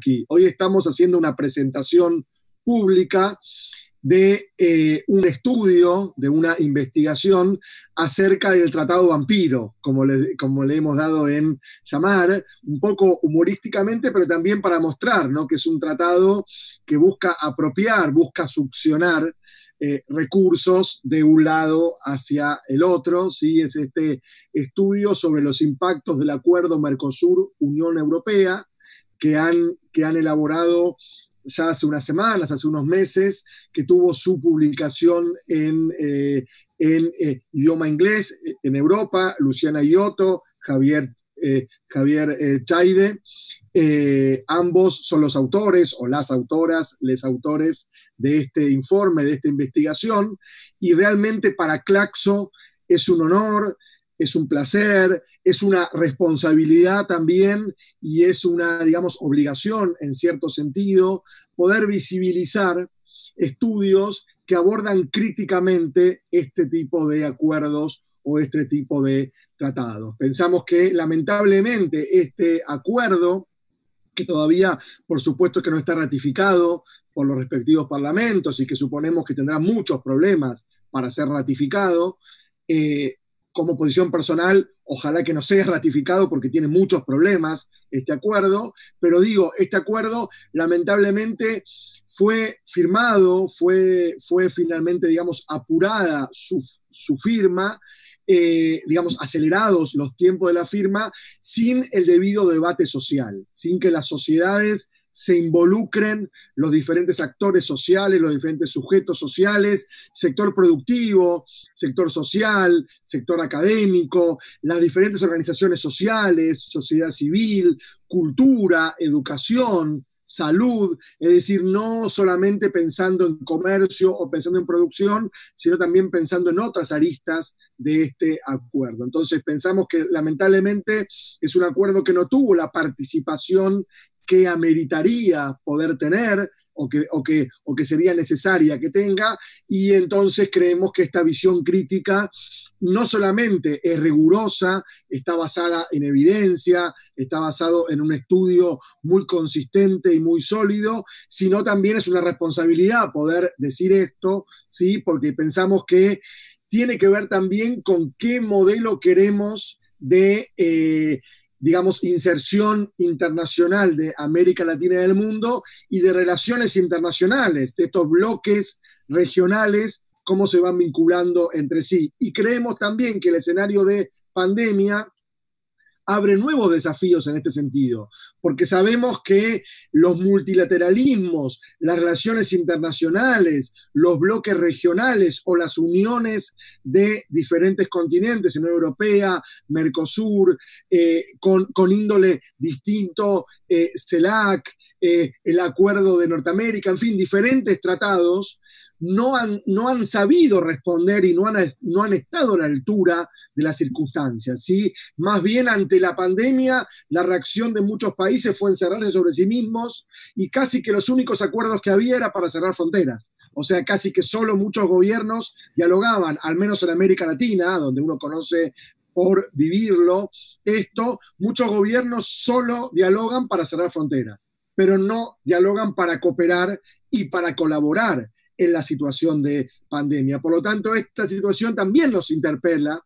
aquí. Hoy estamos haciendo una presentación pública de un estudio, de una investigación acerca del Tratado Vampiro, como le hemos dado en llamar, un poco humorísticamente, pero también para mostrar, ¿no?, que es un tratado que busca apropiar, busca succionar recursos de un lado hacia el otro, ¿sí? Es este estudio sobre los impactos del acuerdo Mercosur-Unión Europea que han elaborado ya hace unas semanas, hace unos meses, que tuvo su publicación en idioma inglés en Europa, Luciana Iotto, Javier Chaide. Ambos son los autores o las autoras, les autores de este informe, de esta investigación, y realmente para Claxo es un honor, es un placer, es una responsabilidad también y es una, digamos, obligación en cierto sentido poder visibilizar estudios que abordan críticamente este tipo de acuerdos o este tipo de tratados. Pensamos que lamentablemente este acuerdo, que todavía por supuesto que no está ratificado por los respectivos parlamentos y que suponemos que tendrá muchos problemas para ser ratificado, como posición personal, ojalá que no sea ratificado porque tiene muchos problemas este acuerdo, pero digo, este acuerdo lamentablemente fue firmado, fue finalmente, digamos, apurada su firma, digamos, acelerados los tiempos de la firma, sin el debido debate social, sin que las sociedades se involucren, los diferentes actores sociales, los diferentes sujetos sociales, sector productivo, sector social, sector académico, las diferentes organizaciones sociales, sociedad civil, cultura, educación, salud, es decir, no solamente pensando en comercio o pensando en producción, sino también pensando en otras aristas de este acuerdo. Entonces pensamos que lamentablemente es un acuerdo que no tuvo la participación que ameritaría poder tener o que sería necesaria que tenga, y entonces creemos que esta visión crítica no solamente es rigurosa, está basada en evidencia, está basado en un estudio muy consistente y muy sólido, sino también es una responsabilidad poder decir esto, ¿sí? Porque pensamos que tiene que ver también con qué modelo queremos de digamos, inserción internacional de América Latina y del mundo y de relaciones internacionales, de estos bloques regionales, cómo se van vinculando entre sí. Y creemos también que el escenario de pandemia abre nuevos desafíos en este sentido, porque sabemos que los multilateralismos, las relaciones internacionales, los bloques regionales o las uniones de diferentes continentes, Unión Europea, Mercosur, con índole distinto, CELAC, el Acuerdo de Norteamérica, en fin, diferentes tratados, no han sabido responder y no han estado a la altura de las circunstancias, ¿sí? Más bien ante la pandemia, la reacción de muchos países fue encerrarse sobre sí mismos y casi que los únicos acuerdos que había era para cerrar fronteras. O sea, casi que solo muchos gobiernos dialogaban, al menos en América Latina, donde uno conoce por vivirlo esto, muchos gobiernos solo dialogan para cerrar fronteras, pero no dialogan para cooperar y para colaborar en la situación de pandemia. Por lo tanto, esta situación también nos interpela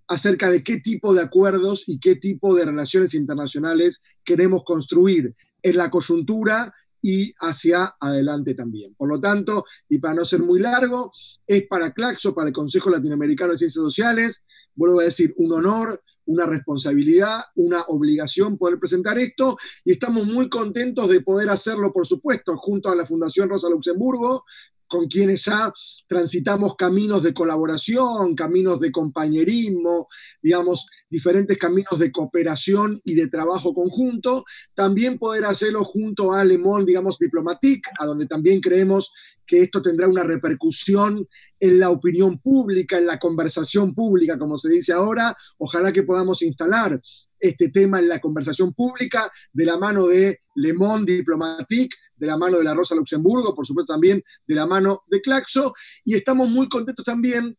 acerca de qué tipo de acuerdos y qué tipo de relaciones internacionales queremos construir en la coyuntura y hacia adelante también. Por lo tanto, y para no ser muy largo, es para Claxo, para el Consejo Latinoamericano de Ciencias Sociales, vuelvo a decir, un honor, una responsabilidad, una obligación poder presentar esto, y estamos muy contentos de poder hacerlo, por supuesto, junto a la Fundación Rosa Luxemburgo, con quienes ya transitamos caminos de colaboración, caminos de compañerismo, digamos, diferentes caminos de cooperación y de trabajo conjunto. También poder hacerlo junto a Le Monde, digamos, Diplomatique, a donde también creemos que esto tendrá una repercusión en la opinión pública, en la conversación pública, como se dice ahora. Ojalá que podamos instalar este tema en la conversación pública de la mano de Le Monde Diplomatique, de la mano de la Rosa Luxemburgo, por supuesto también de la mano de Claxo, y estamos muy contentos también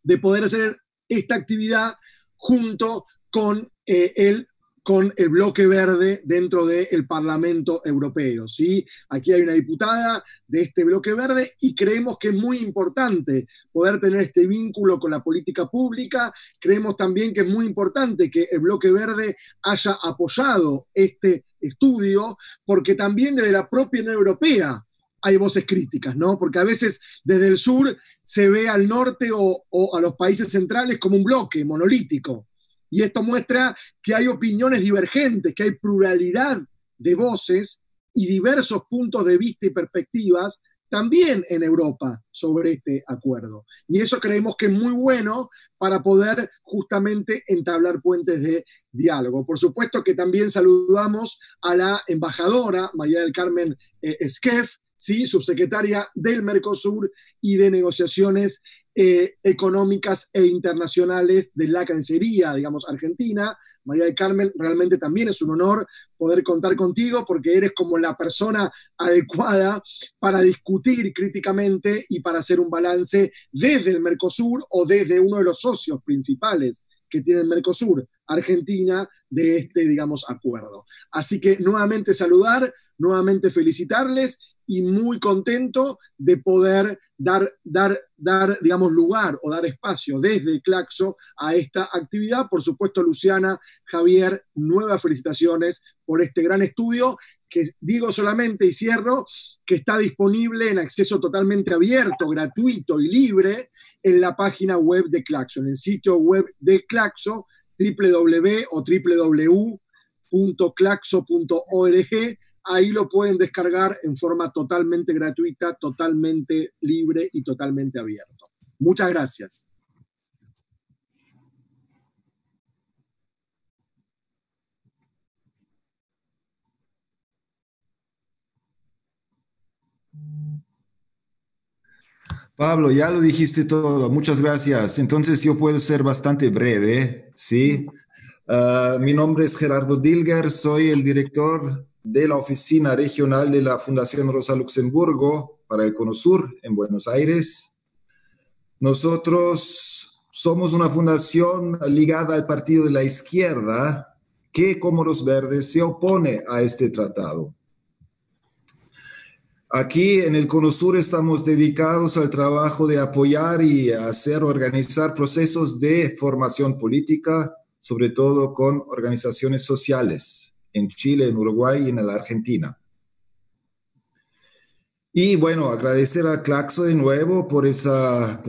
de poder hacer esta actividad junto con el con el bloque verde dentro del Parlamento Europeo, ¿sí? Aquí hay una diputada de este bloque verde y creemos que es muy importante poder tener este vínculo con la política pública. Creemos también que es muy importante que el bloque verde haya apoyado este estudio, porque también desde la propia Unión Europea hay voces críticas, ¿no? Porque a veces desde el sur se ve al norte o a los países centrales como un bloque monolítico. Y esto muestra que hay opiniones divergentes, que hay pluralidad de voces y diversos puntos de vista y perspectivas también en Europa sobre este acuerdo. Y eso creemos que es muy bueno para poder justamente entablar puentes de diálogo. Por supuesto que también saludamos a la embajadora María del Carmen Esquef, ¿sí? Subsecretaria del Mercosur y de negociaciones económicas e internacionales de la Cancillería, digamos, Argentina. María del Carmen, realmente también es un honor poder contar contigo porque eres como la persona adecuada para discutir críticamente y para hacer un balance desde el Mercosur o desde uno de los socios principales que tiene el Mercosur, Argentina, de este, digamos, acuerdo. Así que nuevamente saludar, nuevamente felicitarles y muy contento de poder dar, digamos, lugar o dar espacio desde Claxo a esta actividad. Por supuesto, Luciana, Javier, nuevas felicitaciones por este gran estudio que digo solamente y cierro, que está disponible en acceso totalmente abierto, gratuito y libre en la página web de Claxo, en el sitio web de Claxo, www.claxo.org. Ahí lo pueden descargar en forma totalmente gratuita, totalmente libre y totalmente abierto. Muchas gracias. Pablo, ya lo dijiste todo, muchas gracias. Entonces yo puedo ser bastante breve, ¿sí? Mi nombre es Gerardo Dilger, soy el director de la oficina regional de la Fundación Rosa Luxemburgo para el Cono Sur en Buenos Aires. Nosotros somos una fundación ligada al Partido de la Izquierda que, como los verdes, se opone a este tratado. Aquí en el Cono Sur estamos dedicados al trabajo de apoyar y organizar procesos de formación política, sobre todo con organizaciones sociales en Chile, en Uruguay y en la Argentina. Y bueno, agradecer a Claxo de nuevo por esta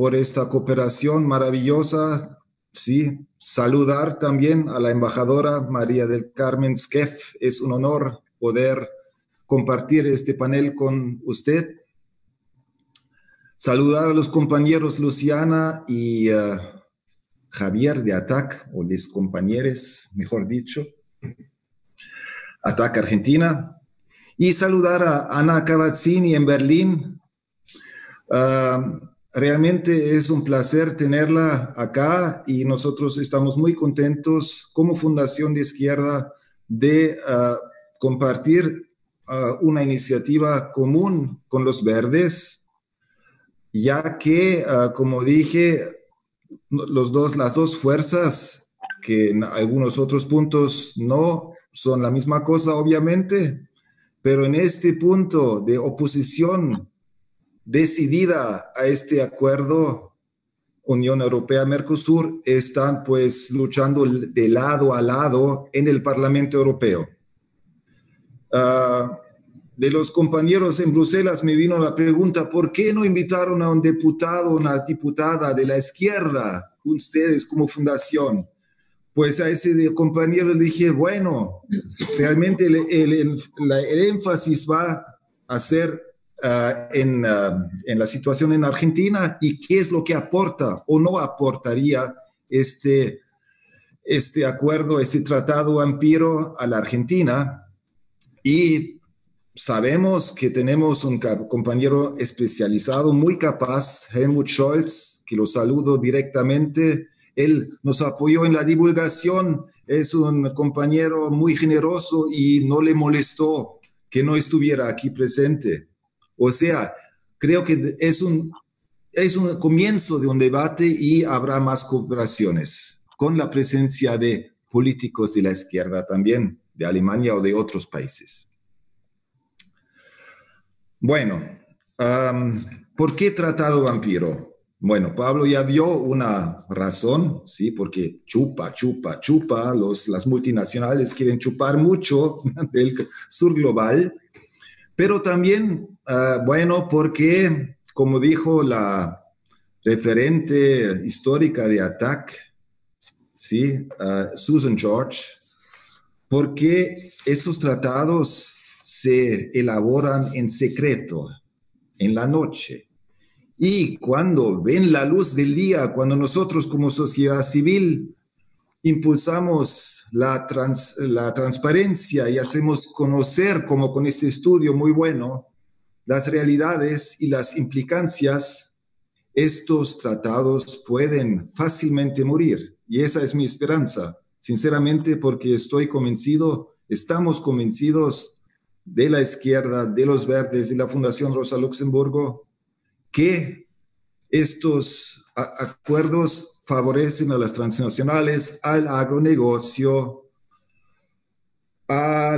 cooperación maravillosa. Sí, saludar también a la embajadora María del Carmen Esquef. Es un honor poder compartir este panel con usted. Saludar a los compañeros Luciana y Javier de ATAC, o les compañeros, mejor dicho, ATAC Argentina. Y saludar a Ana Cavazzini en Berlín. Realmente es un placer tenerla acá y nosotros estamos muy contentos como Fundación de Izquierda de compartir una iniciativa común con los verdes, ya que, como dije, las dos fuerzas, que en algunos otros puntos no son la misma cosa, obviamente, pero en este punto de oposición decidida a este acuerdo Unión Europea-Mercosur, están pues luchando de lado a lado en el Parlamento Europeo. De los compañeros en Bruselas me vino la pregunta, ¿por qué no invitaron a un diputado, una diputada de la izquierda, ustedes como fundación? Pues a ese compañero le dije, bueno, realmente el énfasis va a ser en la situación en Argentina y qué es lo que aporta o no aportaría este acuerdo, este tratado vampiro a la Argentina. Y sabemos que tenemos un compañero especializado muy capaz, Helmut Scholz, que lo saludo directamente. Él nos apoyó en la divulgación, es un compañero muy generoso y no le molestó que no estuviera aquí presente. O sea, creo que es un comienzo de un debate y habrá más cooperaciones con la presencia de políticos de la izquierda también, de Alemania o de otros países. Bueno, ¿por qué tratado vampiro? Bueno, Pablo ya dio una razón, ¿sí? Porque chupa, chupa, chupa, las multinacionales quieren chupar mucho del sur global, pero también, bueno, porque, como dijo la referente histórica de ATTAC, ¿sí? Susan George, porque estos tratados se elaboran en secreto, en la noche. Y cuando ven la luz del día, cuando nosotros como sociedad civil impulsamos la transparencia y hacemos conocer, como con ese estudio muy bueno, las realidades y las implicancias, estos tratados pueden fácilmente morir. Y esa es mi esperanza, sinceramente, porque estoy convencido, estamos convencidos de la izquierda, de los verdes, de la Fundación Rosa Luxemburgo, que estos acuerdos favorecen a las transnacionales, al agronegocio, a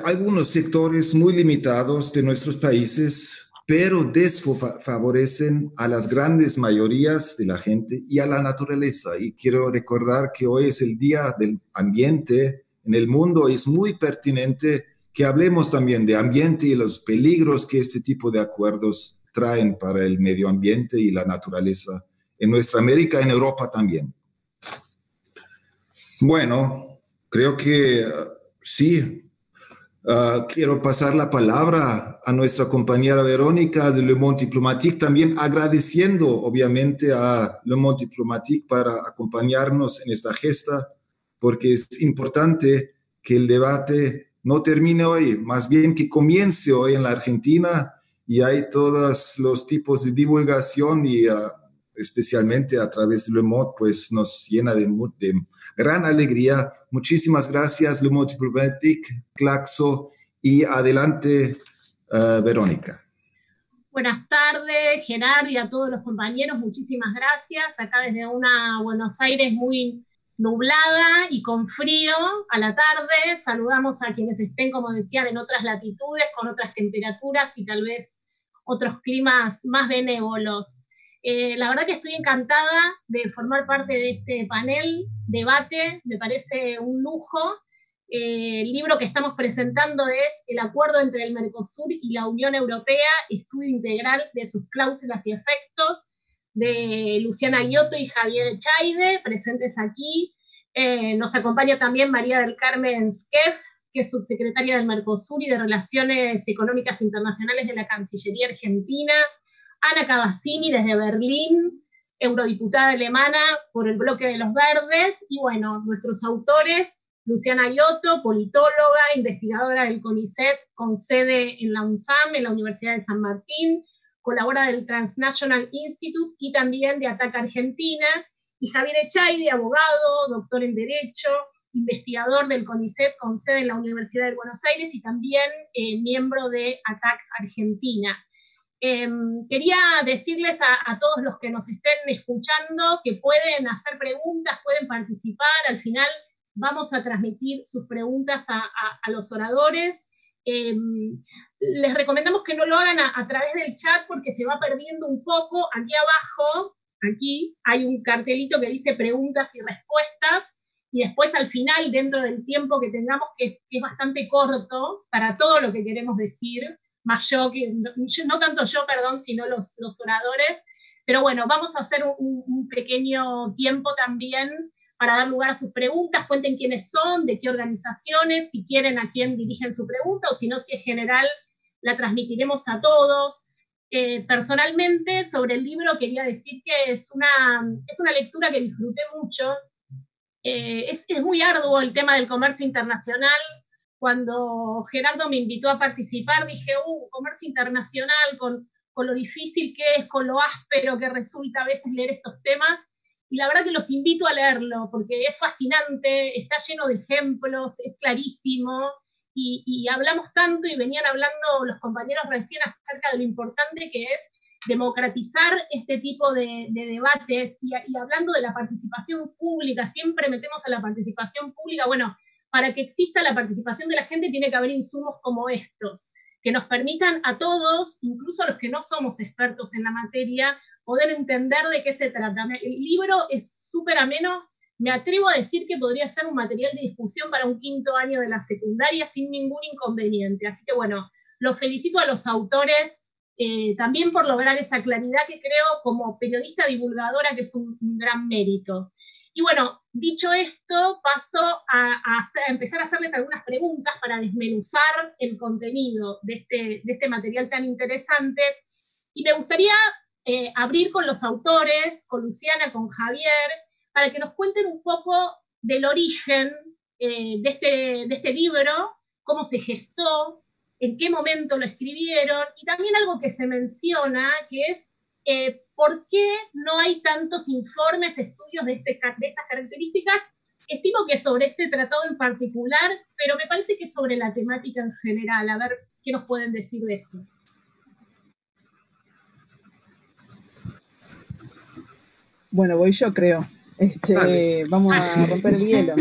algunos sectores muy limitados de nuestros países, pero desfavorecen a las grandes mayorías de la gente y a la naturaleza. Y quiero recordar que hoy es el Día del Ambiente en el mundo y es muy pertinente que hablemos también de ambiente y los peligros que este tipo de acuerdos traen para el medio ambiente y la naturaleza en nuestra América, en Europa también. Bueno, creo que sí. Quiero pasar la palabra a nuestra compañera Verónica de Le Monde Diplomatique, también agradeciendo obviamente a Le Monde Diplomatique para acompañarnos en esta gesta, porque es importante que el debate no termine hoy, más bien que comience hoy en la Argentina, y hay todos los tipos de divulgación y especialmente a través de Le Monde, pues nos llena de gran alegría. Muchísimas gracias, Le Monde Diplomatique, Claxo, y adelante, Verónica. Buenas tardes, Gerardo, y a todos los compañeros, muchísimas gracias. Acá desde una Buenos Aires muy nublada y con frío a la tarde, saludamos a quienes estén, como decían, en otras latitudes, con otras temperaturas y tal vez otros climas más benévolos. La verdad que estoy encantada de formar parte de este panel, debate, me parece un lujo. El libro que estamos presentando es El acuerdo entre el Mercosur y la Unión Europea, estudio integral de sus cláusulas y efectos, de Luciana Giotto y Javier Echaide, presentes aquí. Nos acompaña también María del Carmen Skeff, que es subsecretaria del Mercosur y de Relaciones Económicas Internacionales de la Cancillería Argentina. Ana Cavazzini desde Berlín, eurodiputada alemana por el Bloque de los Verdes. Y bueno, nuestros autores: Luciana Giotto, politóloga, investigadora del CONICET con sede en la UNSAM, en la Universidad de San Martín, colabora del Transnational Institute y también de ATTAC Argentina, y Javier Echaide, abogado, doctor en Derecho, investigador del CONICET con sede en la Universidad de Buenos Aires y también miembro de ATTAC Argentina. Quería decirles a todos los que nos estén escuchando que pueden hacer preguntas, pueden participar. Al final vamos a transmitir sus preguntas a los oradores. Les recomendamos que no lo hagan a través del chat porque se va perdiendo un poco. Aquí abajo, aquí hay un cartelito que dice preguntas y respuestas, y después al final, dentro del tiempo que tengamos, que es bastante corto para todo lo que queremos decir, más no tanto yo, perdón, sino los oradores, pero bueno, vamos a hacer un pequeño tiempo también para dar lugar a sus preguntas. Cuenten quiénes son, de qué organizaciones, si quieren a quién dirigen su pregunta, o si no, si es general, la transmitiremos a todos. Personalmente, sobre el libro quería decir que es una lectura que disfruté mucho. Es muy arduo el tema del comercio internacional. Cuando Gerardo me invitó a participar, dije, comercio internacional, con lo difícil que es, con lo áspero que resulta a veces leer estos temas. Y la verdad que los invito a leerlo, porque es fascinante, está lleno de ejemplos, es clarísimo, y hablamos tanto, y venían hablando los compañeros recién acerca de lo importante que es democratizar este tipo de debates, y hablando de la participación pública, siempre metemos a la participación pública. Bueno, para que exista la participación de la gente tiene que haber insumos como estos, que nos permitan a todos, incluso a los que no somos expertos en la materia, poder entender de qué se trata. El libro es súper ameno, me atrevo a decir que podría ser un material de discusión para un quinto año de la secundaria sin ningún inconveniente. Así que bueno, los felicito a los autores también por lograr esa claridad que creo como periodista divulgadora que es un gran mérito. Y bueno, dicho esto, paso a empezar a hacerles algunas preguntas para desmenuzar el contenido de este material tan interesante. Y me gustaría abrir con los autores, con Luciana, con Javier, para que nos cuenten un poco del origen de este libro, cómo se gestó, en qué momento lo escribieron, y también algo que se menciona, que es ¿por qué no hay tantos informes, estudios de estas características? Estimo que sobre este tratado en particular, pero me parece que sobre la temática en general. A ver qué nos pueden decir de esto. Bueno, voy yo, creo. Vamos a romper el hielo.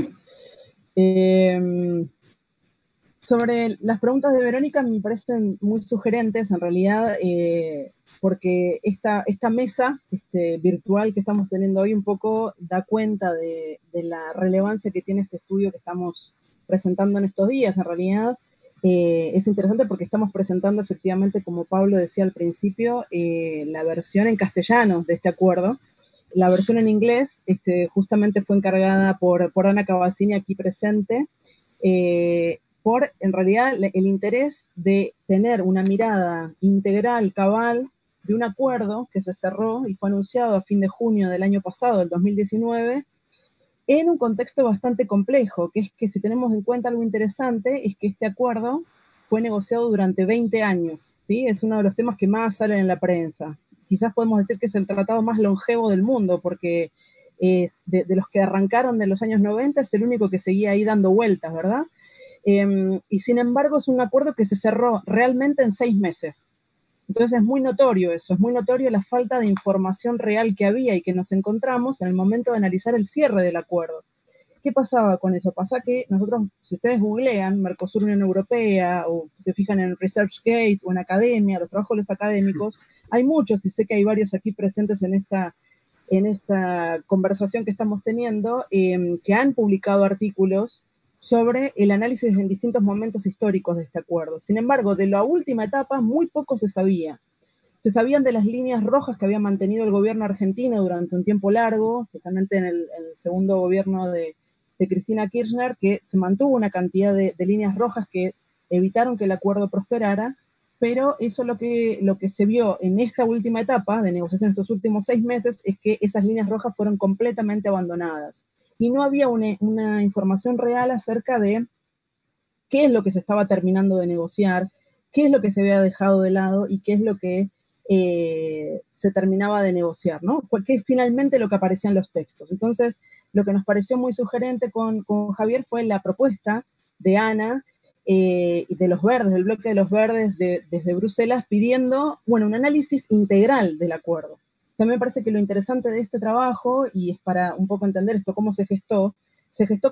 Sobre las preguntas de Verónica me parecen muy sugerentes, en realidad, porque esta mesa virtual que estamos teniendo hoy un poco da cuenta de la relevancia que tiene este estudio que estamos presentando en estos días. En realidad, es interesante porque estamos presentando efectivamente, como Pablo decía al principio, la versión en castellano de este acuerdo. La versión en inglés justamente fue encargada por Ana Cavazzini, aquí presente, por, en realidad, el interés de tener una mirada integral, cabal, de un acuerdo que se cerró y fue anunciado a fin de junio del año pasado, del 2019, en un contexto bastante complejo, que es que si tenemos en cuenta algo interesante, es que este acuerdo fue negociado durante 20 años, ¿sí? Es uno de los temas que más salen en la prensa. Quizás podemos decir que es el tratado más longevo del mundo, porque es de los que arrancaron de los años 90, es el único que seguía ahí dando vueltas, ¿verdad? Y sin embargo es un acuerdo que se cerró realmente en 6 meses. Entonces es muy notorio eso, es muy notorio la falta de información real que había y que nos encontramos en el momento de analizar el cierre del acuerdo. ¿Qué pasaba con eso? Pasa que nosotros, si ustedes googlean Mercosur, Unión Europea, o se fijan en ResearchGate o en academia, los trabajos de los académicos, hay muchos, y sé que hay varios aquí presentes en esta conversación que estamos teniendo, que han publicado artículos sobre el análisis en distintos momentos históricos de este acuerdo. Sin embargo, de la última etapa muy poco se sabía. Se sabían de las líneas rojas que había mantenido el gobierno argentino durante un tiempo largo, especialmente en el segundo gobierno de Cristina Kirchner, que se mantuvo una cantidad de líneas rojas que evitaron que el acuerdo prosperara, pero eso lo que se vio en esta última etapa de negociación, estos últimos 6 meses, es que esas líneas rojas fueron completamente abandonadas. Y no había una información real acerca de qué es lo que se estaba terminando de negociar, qué es lo que se había dejado de lado y qué es lo que se terminaba de negociar, ¿no? Porque es finalmente lo que aparecía en los textos. Entonces, lo que nos pareció muy sugerente con Javier fue la propuesta de Ana y de los verdes, del bloque de los verdes desde Bruselas, pidiendo, bueno, un análisis integral del acuerdo. También me parece que lo interesante de este trabajo, y es para un poco entender esto, cómo se gestó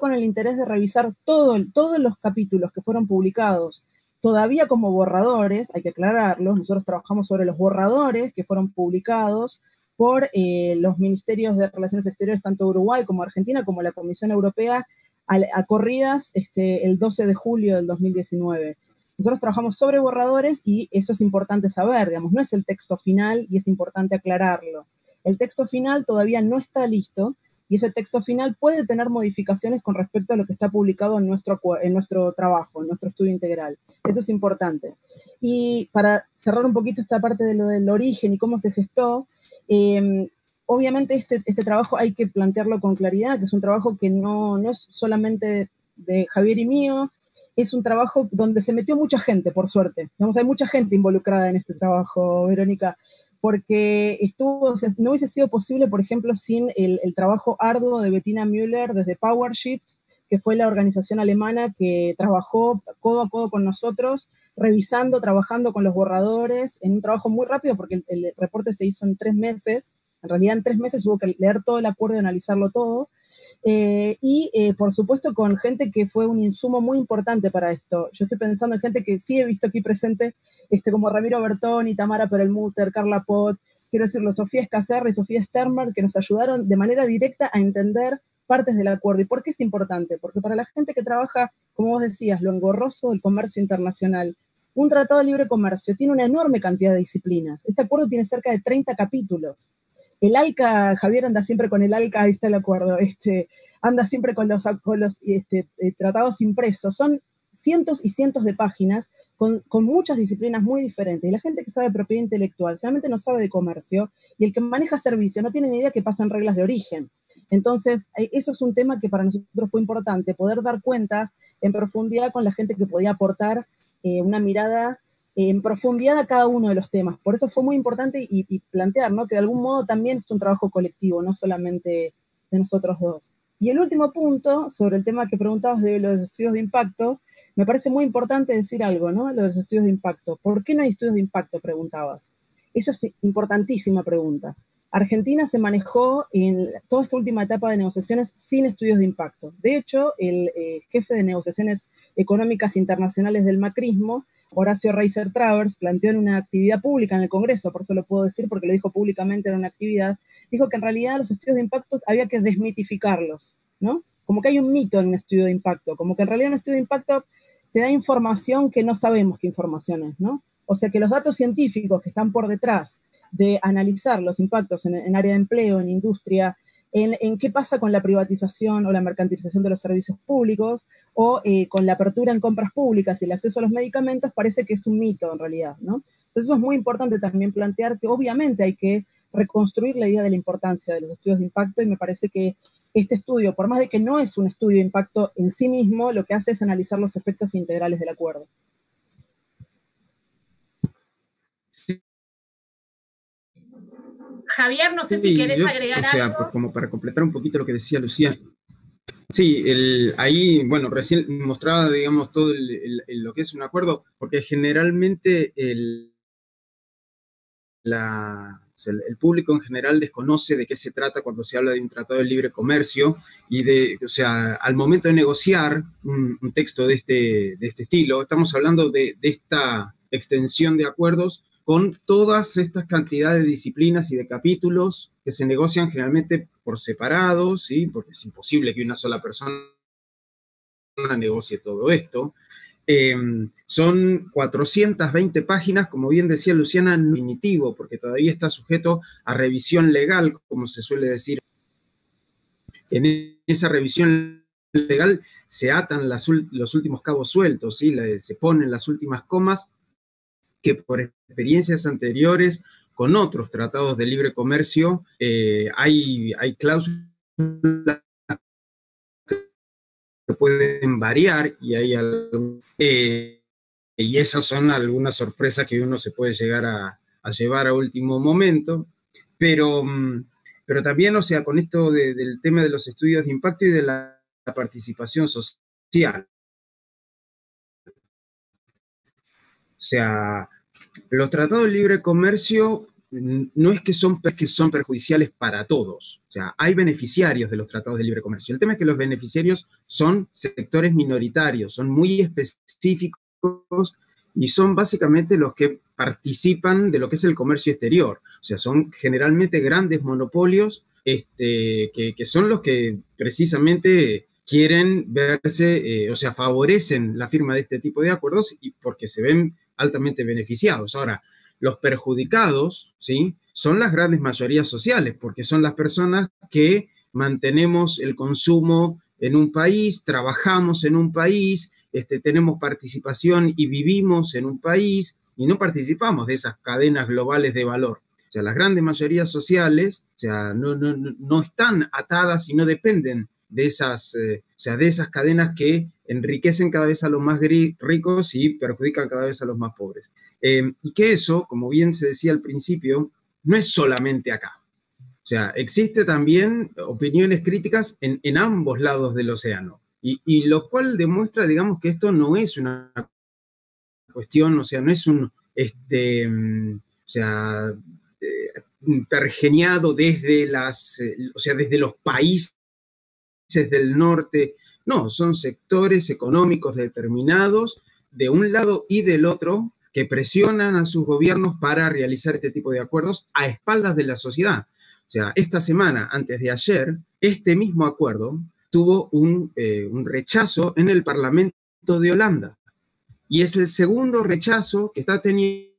con el interés de revisar todos los capítulos que fueron publicados, todavía como borradores, hay que aclararlo, nosotros trabajamos sobre los borradores que fueron publicados por los ministerios de Relaciones Exteriores, tanto Uruguay como Argentina, como la Comisión Europea, a corridas el 12 de julio del 2019. Nosotros trabajamos sobre borradores y eso es importante saber, digamos, no es el texto final y es importante aclararlo. El texto final todavía no está listo y ese texto final puede tener modificaciones con respecto a lo que está publicado en nuestro trabajo, en nuestro estudio integral. Eso es importante. Y para cerrar un poquito esta parte de lo del origen y cómo se gestó, obviamente este trabajo hay que plantearlo con claridad, que es un trabajo que no es solamente de Javier y mío, es un trabajo donde se metió mucha gente, por suerte. Digamos, hay mucha gente involucrada en este trabajo, Verónica, porque o sea, no hubiese sido posible, por ejemplo, sin el trabajo arduo de Bettina Müller desde PowerShift, que fue la organización alemana que trabajó codo a codo con nosotros revisando, trabajando con los borradores, en un trabajo muy rápido, porque el reporte se hizo en 3 meses. En realidad en 3 meses hubo que leer todo el acuerdo y analizarlo todo. Por supuesto con gente que fue un insumo muy importante para esto. Yo estoy pensando en gente que sí he visto aquí presente, como Ramiro Bertoni, Tamara Perelmuter, Carla Pot, quiero decirlo, Sofía Escacerra y Sofía Sternberg, que nos ayudaron de manera directa a entender partes del acuerdo. ¿Y por qué es importante? Porque para la gente que trabaja, como vos decías, lo engorroso del comercio internacional, un tratado de libre comercio tiene una enorme cantidad de disciplinas. Este acuerdo tiene cerca de 30 capítulos. El ALCA, Javier anda siempre con el ALCA, ahí está el acuerdo, anda siempre con los tratados impresos. Son cientos y cientos de páginas con muchas disciplinas muy diferentes. Y la gente que sabe de propiedad intelectual realmente no sabe de comercio, y el que maneja servicios no tiene ni idea que pasan reglas de origen. Entonces, eso es un tema que para nosotros fue importante, poder dar cuenta en profundidad con la gente que podía aportar una mirada en profundidad a cada uno de los temas. Por eso fue muy importante y plantear, ¿no?, que de algún modo también es un trabajo colectivo, no solamente de nosotros dos. Y el último punto, sobre el tema que preguntabas de los estudios de impacto, me parece muy importante decir algo, ¿no?, lo de los estudios de impacto. ¿Por qué no hay estudios de impacto?, preguntabas. Esa es importantísima pregunta. Argentina se manejó en toda esta última etapa de negociaciones sin estudios de impacto. De hecho, el jefe de negociaciones económicas internacionales del macrismo, Horacio Reiser Travers, planteó en una actividad pública en el Congreso, por eso lo puedo decir porque lo dijo públicamente en una actividad, dijo que en realidad los estudios de impacto había que desmitificarlos, ¿no? Como que hay un mito en un estudio de impacto, como que en realidad un estudio de impacto te da información que no sabemos qué información es, ¿no? O sea que los datos científicos que están por detrás de analizar los impactos en área de empleo, en industria, en qué pasa con la privatización o la mercantilización de los servicios públicos, o con la apertura en compras públicas y el acceso a los medicamentos, parece que es un mito en realidad, ¿no? Entonces eso es muy importante también plantear que obviamente hay que reconstruir la idea de la importancia de los estudios de impacto, y me parece que este estudio, por más de que no es un estudio de impacto en sí mismo, lo que hace es analizar los efectos integrales del acuerdo. Javier, no sé si querés agregar algo. Pues como para completar un poquito lo que decía Lucía. Sí, ahí, bueno, recién mostraba, digamos, todo lo que es un acuerdo, porque generalmente el público en general desconoce de qué se trata cuando se habla de un tratado de libre comercio, y al momento de negociar un texto de este estilo, estamos hablando de esta extensión de acuerdos con todas estas cantidades de disciplinas y de capítulos que se negocian generalmente por separado, ¿sí?, porque es imposible que una sola persona negocie todo esto. Son 420 páginas, como bien decía Luciana, no definitivo, porque todavía está sujeto a revisión legal, como se suele decir. En esa revisión legal se atan los últimos cabos sueltos, ¿sí?, se ponen las últimas comas que por experiencias anteriores con otros tratados de libre comercio hay cláusulas que pueden variar, y esas son algunas sorpresas que uno se puede llegar a llevar a último momento, pero también, o sea, con esto del tema de los estudios de impacto y de la participación social. O sea, los tratados de libre comercio no es que son perjudiciales para todos. O sea, hay beneficiarios de los tratados de libre comercio. El tema es que los beneficiarios son sectores minoritarios, son muy específicos y son básicamente los que participan de lo que es el comercio exterior. O sea, son generalmente grandes monopolios que son los que precisamente quieren verse, o sea, favorecen la firma de este tipo de acuerdos y porque se ven altamente beneficiados. Ahora, los perjudicados, ¿sí?, son las grandes mayorías sociales, porque son las personas que mantenemos el consumo en un país, trabajamos en un país, tenemos participación y vivimos en un país, y no participamos de esas cadenas globales de valor. O sea, las grandes mayorías sociales, o sea, no están atadas y no dependen de esas cadenas que enriquecen cada vez a los más ricos y perjudican cada vez a los más pobres. Y que eso, como bien se decía al principio, no es solamente acá. O sea, existe también opiniones críticas en ambos lados del océano. Y lo cual demuestra, digamos, que esto no es una cuestión, o sea, no es un, o sea, pergeniado desde o sea, desde los países del norte. No, son sectores económicos determinados de un lado y del otro que presionan a sus gobiernos para realizar este tipo de acuerdos a espaldas de la sociedad. O sea, esta semana, antes de ayer, este mismo acuerdo tuvo un rechazo en el Parlamento de Holanda. Y es el segundo rechazo que está teniendo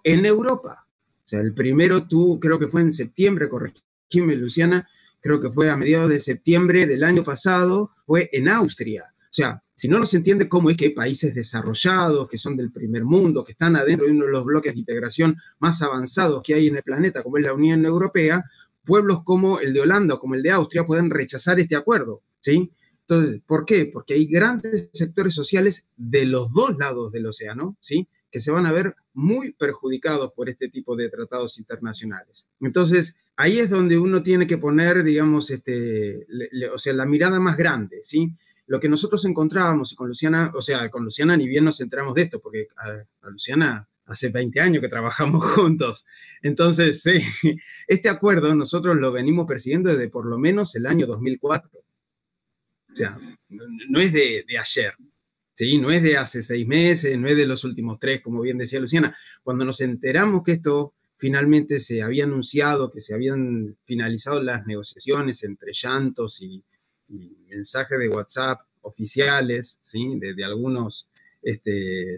en Europa. O sea, el primero creo que fue en septiembre, corregime, Luciana, creo que fue a mediados de septiembre del año pasado, fue en Austria. O sea, si no nos entiende cómo es que hay países desarrollados, que son del primer mundo, que están adentro de uno de los bloques de integración más avanzados que hay en el planeta, como es la Unión Europea, pueblos como el de Holanda o como el de Austria pueden rechazar este acuerdo, ¿sí? Entonces, ¿por qué? Porque hay grandes sectores sociales de los dos lados del océano, ¿sí?, que se van a ver muy perjudicados por este tipo de tratados internacionales. Entonces, ahí es donde uno tiene que poner, digamos, o sea, la mirada más grande, ¿sí? Lo que nosotros encontrábamos, y con Luciana, o sea, con Luciana ni bien nos enteramos de esto, porque a Luciana hace 20 años que trabajamos juntos. Entonces, sí, este acuerdo nosotros lo venimos persiguiendo desde por lo menos el año 2004. O sea, no es de ayer. ¿Sí? No es de hace 6 meses, no es de los últimos 3, como bien decía Luciana. Cuando nos enteramos que esto finalmente se había anunciado, que se habían finalizado las negociaciones entre llantos y mensajes de WhatsApp oficiales, ¿sí?, de algunos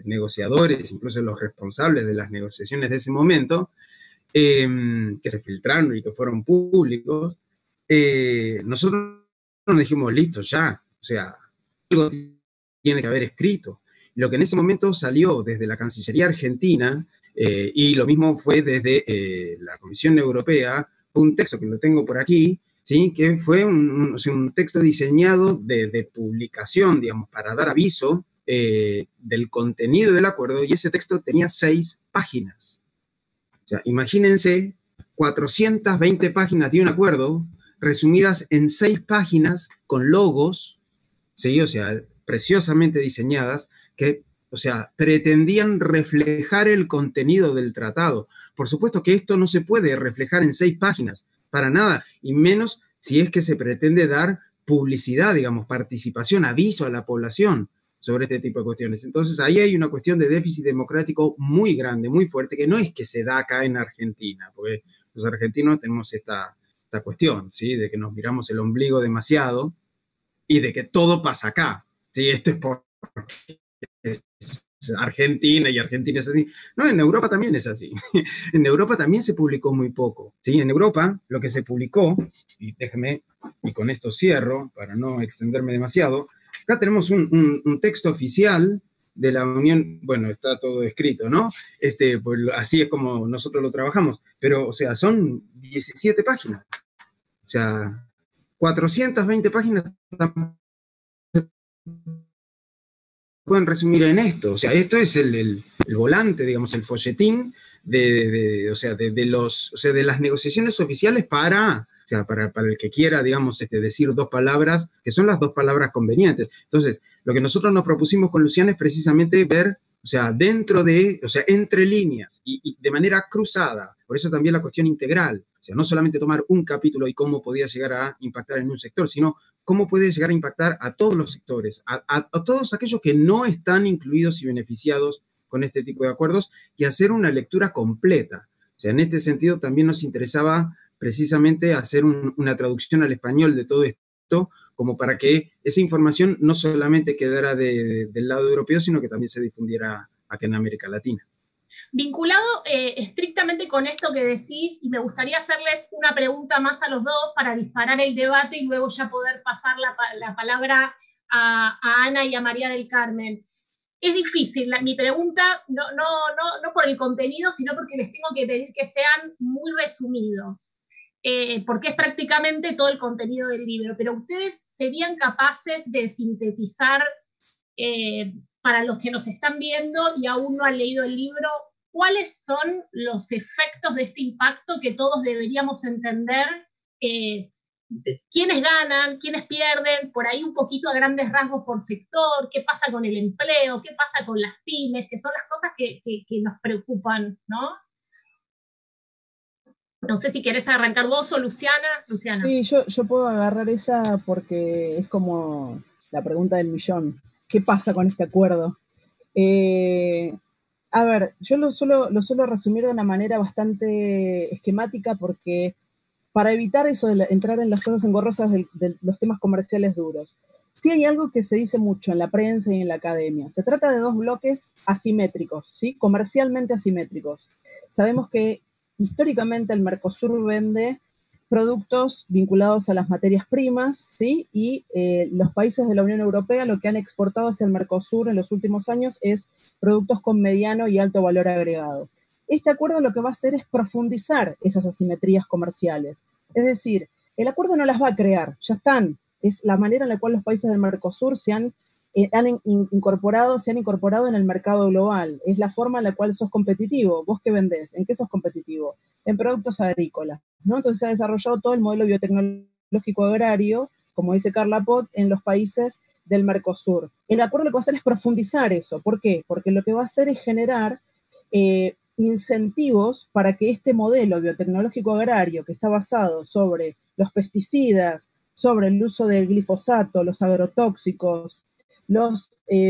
negociadores, incluso los responsables de las negociaciones de ese momento, que se filtraron y que fueron públicos, nosotros nos dijimos, listo, ya, o sea, algo tiene que haber escrito. Lo que en ese momento salió desde la Cancillería Argentina, y lo mismo fue desde la Comisión Europea, un texto que lo tengo por aquí, ¿sí?, que fue un texto diseñado de publicación, digamos, para dar aviso del contenido del acuerdo, y ese texto tenía 6 páginas. O sea, imagínense 420 páginas de un acuerdo resumidas en 6 páginas con logos, ¿sí?, o sea, preciosamente diseñadas, que, o sea, pretendían reflejar el contenido del tratado. Por supuesto que esto no se puede reflejar en 6 páginas, para nada, y menos si es que se pretende dar publicidad, digamos, participación, aviso a la población sobre este tipo de cuestiones. Entonces, ahí hay una cuestión de déficit democrático muy grande, muy fuerte, que no es que se da acá en Argentina, porque los argentinos tenemos esta cuestión, ¿sí?, de que nos miramos el ombligo demasiado y de que todo pasa acá. Sí, esto es porque es Argentina y Argentina es así. No, en Europa también es así. En Europa también se publicó muy poco. ¿Sí? En Europa lo que se publicó, y déjeme, y con esto cierro para no extenderme demasiado, acá tenemos un texto oficial de la Unión, bueno, está todo escrito, ¿no? Pues así es como nosotros lo trabajamos, pero, o sea, son 17 páginas. O sea, 420 páginas pueden resumir en esto. O sea, esto es el volante, digamos, el folletín o sea, de las negociaciones oficiales para el que quiera, digamos, decir 2 palabras, que son las 2 palabras convenientes. Entonces, lo que nosotros nos propusimos con Luciana es precisamente ver, o sea, entre líneas y de manera cruzada. Por eso también la cuestión integral. O sea, no solamente tomar un capítulo y cómo podía llegar a impactar en un sector, sino cómo puede llegar a impactar a todos los sectores, a todos aquellos que no están incluidos y beneficiados con este tipo de acuerdos, y hacer una lectura completa. O sea, en este sentido también nos interesaba precisamente hacer una traducción al español de todo esto, como para que esa información no solamente quedara del lado europeo, sino que también se difundiera acá en América Latina. Vinculado estrictamente con esto que decís, y me gustaría hacerles una pregunta más a los dos para disparar el debate y luego ya poder pasar la palabra a Ana y a María del Carmen. Es difícil, mi pregunta, no por el contenido, sino porque les tengo que pedir que sean muy resumidos, porque es prácticamente todo el contenido del libro, pero ustedes serían capaces de sintetizar, para los que nos están viendo y aún no han leído el libro, ¿cuáles son los efectos de este impacto que todos deberíamos entender quiénes ganan, quiénes pierden, por ahí un poquito a grandes rasgos por sector, qué pasa con el empleo, qué pasa con las pymes, que son las cosas que nos preocupan, ¿no? No sé si querés arrancar vos o Luciana. Luciana. Sí, yo puedo agarrar esa porque es como la pregunta del millón. ¿Qué pasa con este acuerdo? A ver, yo lo suelo resumir de una manera bastante esquemática porque para evitar eso de entrar en las cosas engorrosas de los temas comerciales duros. Sí hay algo que se dice mucho en la prensa y en la academia. Se trata de dos bloques asimétricos, ¿sí? Comercialmente asimétricos. Sabemos que históricamente el Mercosur vende productos vinculados a las materias primas, ¿sí? Y los países de la Unión Europea lo que han exportado hacia el Mercosur en los últimos años es productos con mediano y alto valor agregado. Este acuerdo lo que va a hacer es profundizar esas asimetrías comerciales. Es decir, el acuerdo no las va a crear, ya están. Es la manera en la cual los países del Mercosur se han incorporado en el mercado global. Es la forma en la cual sos competitivo. ¿Vos qué vendés? ¿En qué sos competitivo? En productos agrícolas, ¿no? Entonces se ha desarrollado todo el modelo biotecnológico agrario, como dice Carla Pot, en los países del Mercosur. El acuerdo lo que va a hacer es profundizar eso. ¿Por qué? Porque lo que va a hacer es generar incentivos para que este modelo biotecnológico agrario que está basado sobre los pesticidas, sobre el uso del glifosato, los agrotóxicos, los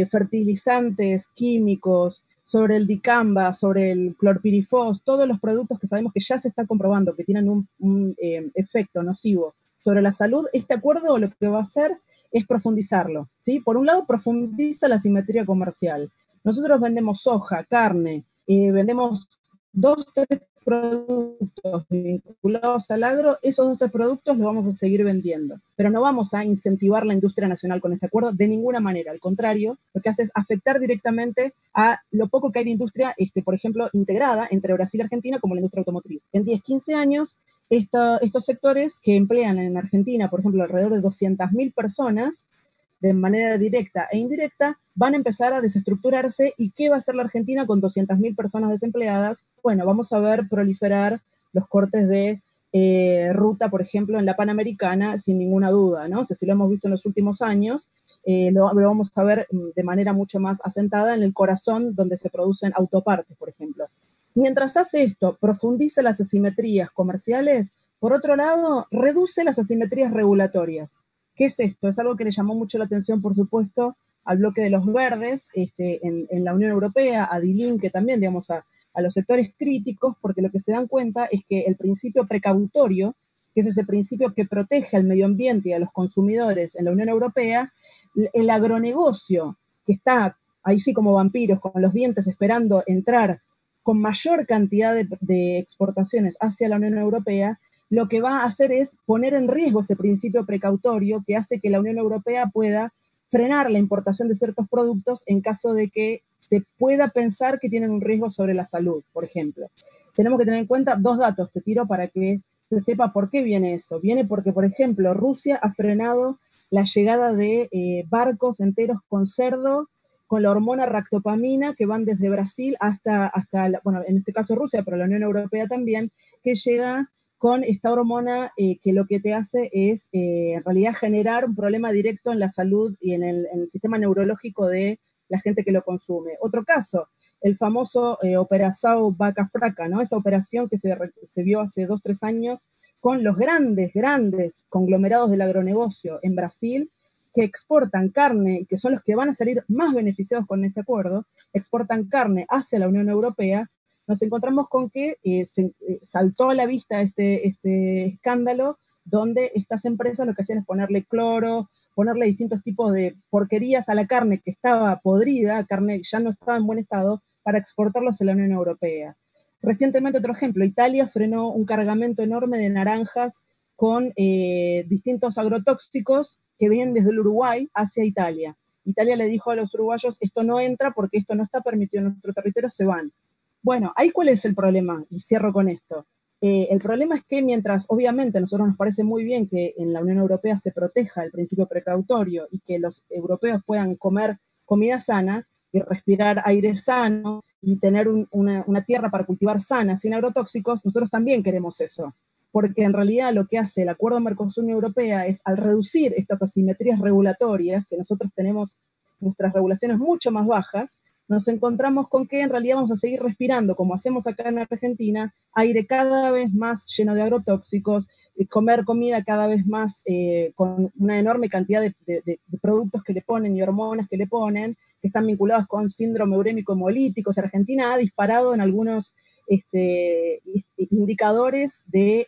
fertilizantes químicos, sobre el dicamba, sobre el clorpirifos, todos los productos que sabemos que ya se está comprobando que tienen un efecto nocivo sobre la salud, este acuerdo lo que va a hacer es profundizarlo, ¿sí? Por un lado, profundiza la simetría comercial. Nosotros vendemos soja, carne, vendemos 2, 3 productos vinculados al agro, esos 2, 3 productos los vamos a seguir vendiendo, pero no vamos a incentivar la industria nacional con este acuerdo de ninguna manera, al contrario, lo que hace es afectar directamente a lo poco que hay de industria, por ejemplo, integrada entre Brasil y Argentina, como la industria automotriz. En 10, 15 años, estos sectores que emplean en Argentina, por ejemplo, alrededor de 200.000 personas, de manera directa e indirecta, van a empezar a desestructurarse. ¿Y qué va a hacer la Argentina con 200.000 personas desempleadas? Bueno, vamos a ver proliferar los cortes de ruta, por ejemplo, en la Panamericana, sin ninguna duda, ¿no? O sea, si lo hemos visto en los últimos años, lo vamos a ver de manera mucho más asentada en el corazón donde se producen autopartes, por ejemplo. Mientras hace esto, profundiza las asimetrías comerciales, por otro lado, reduce las asimetrías regulatorias. ¿Qué es esto? Es algo que le llamó mucho la atención, por supuesto, al bloque de los verdes en la Unión Europea, a Dilin, que también, digamos, a los sectores críticos, porque lo que se dan cuenta es que el principio precautorio, que es ese principio que protege al medio ambiente y a los consumidores en la Unión Europea, el agronegocio, que está ahí sí como vampiros, con los dientes esperando entrar con mayor cantidad de exportaciones hacia la Unión Europea, lo que va a hacer es poner en riesgo ese principio precautorio que hace que la Unión Europea pueda frenar la importación de ciertos productos en caso de que se pueda pensar que tienen un riesgo sobre la salud, por ejemplo. Tenemos que tener en cuenta 2 datos, te tiro para que se sepa por qué viene eso. Viene porque, por ejemplo, Rusia ha frenado la llegada de barcos enteros con cerdo, con la hormona ractopamina, que van desde Brasil hasta bueno, en este caso Rusia, pero la Unión Europea también, que llega con esta hormona que lo que te hace es en realidad generar un problema directo en la salud y en el sistema neurológico de la gente que lo consume. Otro caso, el famoso Operação Vaca Fraca, ¿no? Esa operación que se vio hace 2, 3 años con los grandes conglomerados del agronegocio en Brasil, que exportan carne, que son los que van a salir más beneficiados con este acuerdo, exportan carne hacia la Unión Europea. Nos encontramos con que saltó a la vista este escándalo donde estas empresas lo que hacían es ponerle cloro, ponerle distintos tipos de porquerías a la carne que estaba podrida, carne que ya no estaba en buen estado, para exportarlos a la Unión Europea. Recientemente, otro ejemplo, Italia frenó un cargamento enorme de naranjas con distintos agrotóxicos que vienen desde el Uruguay hacia Italia. Italia le dijo a los uruguayos, esto no entra porque esto no está permitido en nuestro territorio, se van. Bueno, ¿ahí cuál es el problema? Y cierro con esto. El problema es que mientras, obviamente, a nosotros nos parece muy bien que en la Unión Europea se proteja el principio precautorio y que los europeos puedan comer comida sana y respirar aire sano y tener una tierra para cultivar sana, sin agrotóxicos, nosotros también queremos eso. porque en realidad lo que hace el acuerdo Mercosur-Unión Europea es, al reducir estas asimetrías regulatorias, que nosotros tenemos nuestras regulaciones mucho más bajas, nos encontramos con que en realidad vamos a seguir respirando, como hacemos acá en Argentina, aire cada vez más lleno de agrotóxicos, comer comida cada vez más con una enorme cantidad de productos que le ponen y hormonas que le ponen, que están vinculados con síndrome urémico hemolítico. O sea, Argentina ha disparado en algunos indicadores de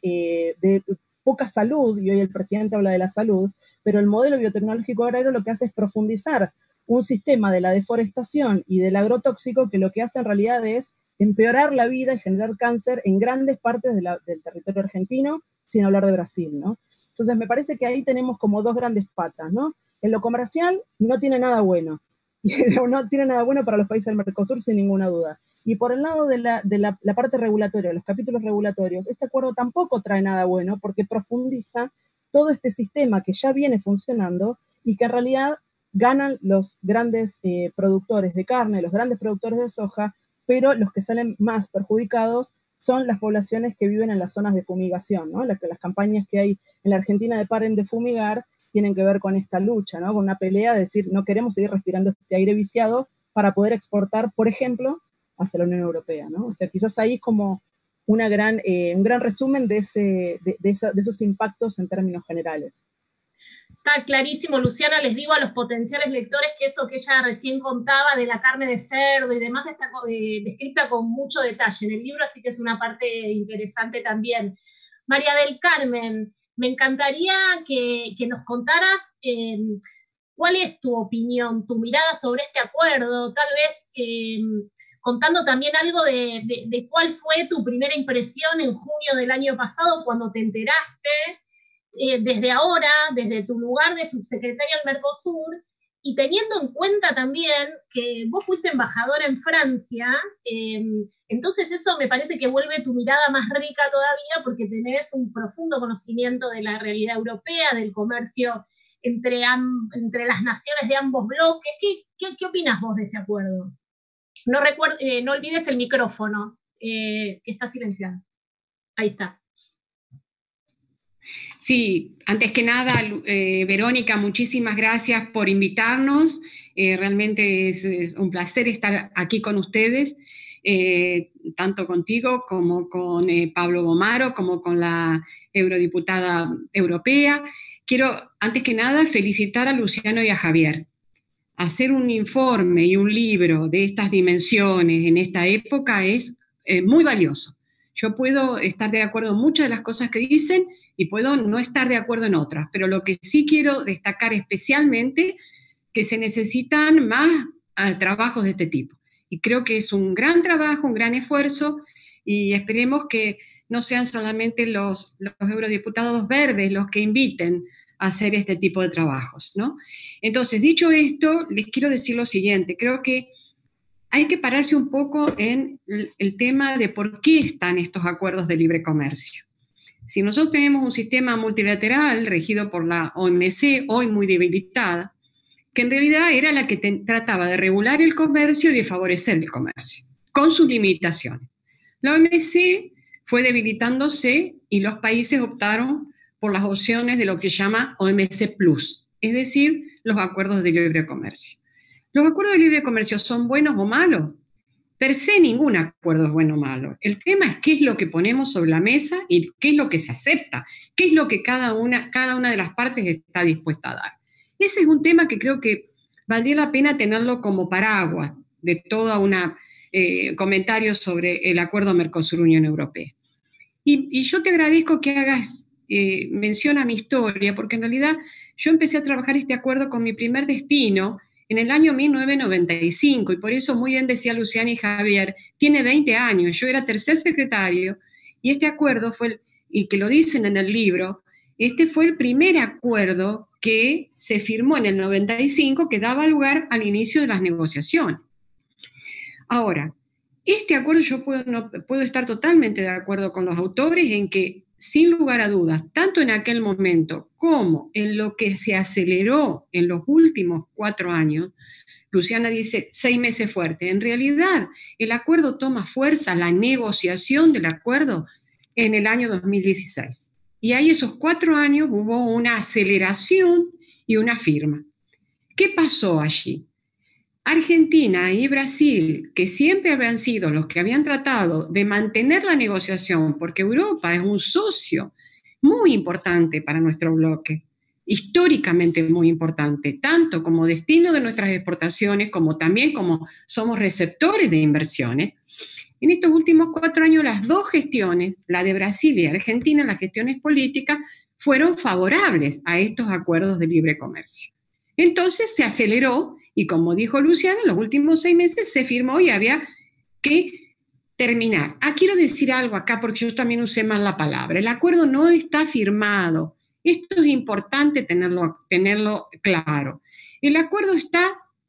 poca salud, y hoy el presidente habla de la salud, pero el modelo biotecnológico agrario lo que hace es profundizar un sistema de la deforestación y del agrotóxico que lo que hace en realidad es empeorar la vida y generar cáncer en grandes partes del territorio argentino, sin hablar de Brasil, ¿no? Entonces me parece que ahí tenemos como dos grandes patas, ¿no? En lo comercial no tiene nada bueno, no tiene nada bueno para los países del Mercosur sin ninguna duda. Y por el lado de la parte regulatoria, los capítulos regulatorios, este acuerdo tampoco trae nada bueno porque profundiza todo este sistema que ya viene funcionando y que en realidad ganan los grandes productores de carne, los grandes productores de soja, pero los que salen más perjudicados son las poblaciones que viven en las zonas de fumigación, ¿no? Las campañas que hay en la Argentina de paren de fumigar tienen que ver con esta lucha, ¿no? Con una pelea de decir, no queremos seguir respirando este aire viciado para poder exportar, por ejemplo, hacia la Unión Europea, ¿no? O sea, quizás ahí es como un gran resumen de esos impactos en términos generales. Está clarísimo, Luciana. Les digo a los potenciales lectores que eso que ella recién contaba de la carne de cerdo y demás está descrita con mucho detalle en el libro, así que es una parte interesante también. María del Carmen, me encantaría que nos contaras cuál es tu opinión, tu mirada sobre este acuerdo, tal vez contando también algo de cuál fue tu primera impresión en junio del año pasado cuando te enteraste, desde ahora, desde tu lugar de subsecretaria del Mercosur, y teniendo en cuenta también que vos fuiste embajadora en Francia, entonces eso me parece que vuelve tu mirada más rica todavía porque tenés un profundo conocimiento de la realidad europea, del comercio entre las naciones de ambos bloques. ¿Qué opinas vos de este acuerdo? No olvides el micrófono, que está silenciado. Ahí está. Sí, antes que nada, Verónica, muchísimas gracias por invitarnos. Realmente es un placer estar aquí con ustedes, tanto contigo como con Pablo Gomaro, como con la eurodiputada europea. Quiero, antes que nada, felicitar a Luciano y a Javier. Hacer un informe y un libro de estas dimensiones en esta época es muy valioso. Yo puedo estar de acuerdo en muchas de las cosas que dicen y puedo no estar de acuerdo en otras, pero lo que sí quiero destacar especialmente que se necesitan más trabajos de este tipo. Y creo que es un gran trabajo, un gran esfuerzo, y esperemos que no sean solamente los eurodiputados verdes los que inviten a hacer este tipo de trabajos, ¿no? Entonces, dicho esto, les quiero decir lo siguiente. Creo que hay que pararse un poco en el tema de por qué están estos acuerdos de libre comercio. Si nosotros tenemos un sistema multilateral regido por la OMC, hoy muy debilitada, que en realidad era la que trataba de regular el comercio y de favorecer el comercio, con sus limitaciones. La OMC fue debilitándose y los países optaron por las opciones de lo que se llama OMC Plus, es decir, los acuerdos de libre comercio. ¿Los acuerdos de libre comercio son buenos o malos? Per se ningún acuerdo es bueno o malo. El tema es qué es lo que ponemos sobre la mesa y qué es lo que se acepta, qué es lo que cada una de las partes está dispuesta a dar. Ese es un tema que creo que valdría la pena tenerlo como paraguas de todo un comentario sobre el acuerdo Mercosur-Unión Europea. Y yo te agradezco que hagas mención a mi historia, porque en realidad yo empecé a trabajar este acuerdo con mi primer destino en el año 1995, y por eso muy bien decía Luciana y Javier, tiene 20 años, yo era tercer secretario, y este acuerdo fue, y que lo dicen en el libro, este fue el primer acuerdo que se firmó en el 95 que daba lugar al inicio de las negociaciones. Ahora, este acuerdo yo puedo estar totalmente de acuerdo con los autores en que, sin lugar a dudas, tanto en aquel momento como en lo que se aceleró en los últimos 4 años, Luciana dice 6 meses fuerte, en realidad el acuerdo toma fuerza, la negociación del acuerdo en el año 2016. Y ahí esos 4 años hubo una aceleración y una firma. ¿Qué pasó allí? Argentina y Brasil, que siempre habían sido los que habían tratado de mantener la negociación, porque Europa es un socio muy importante para nuestro bloque, históricamente muy importante, tanto como destino de nuestras exportaciones, como también como somos receptores de inversiones. En estos últimos 4 años, las 2 gestiones, la de Brasil y Argentina, las gestiones políticas, fueron favorables a estos acuerdos de libre comercio. Entonces se aceleró y, como dijo Luciano, en los últimos 6 meses se firmó y había que terminar. Quiero decir algo acá porque yo también usé mal la palabra. El acuerdo no está firmado. Esto es importante tenerlo claro. El acuerdo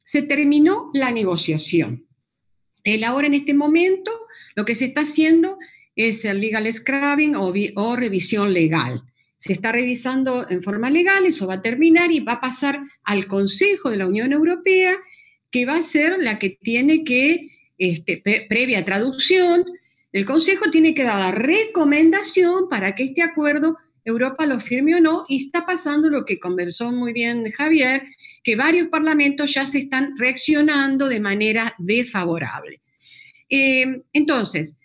se terminó la negociación. Ahora en este momento lo que se está haciendo es el legal scrubbing o revisión legal. Se está revisando en forma legal, eso va a terminar y va a pasar al Consejo de la Unión Europea, que va a ser la que tiene que, previa traducción, el Consejo tiene que dar la recomendación para que este acuerdo Europa lo firme o no, y está pasando lo que conversó muy bien Javier, que varios parlamentos ya se están reaccionando de manera desfavorable. Entonces,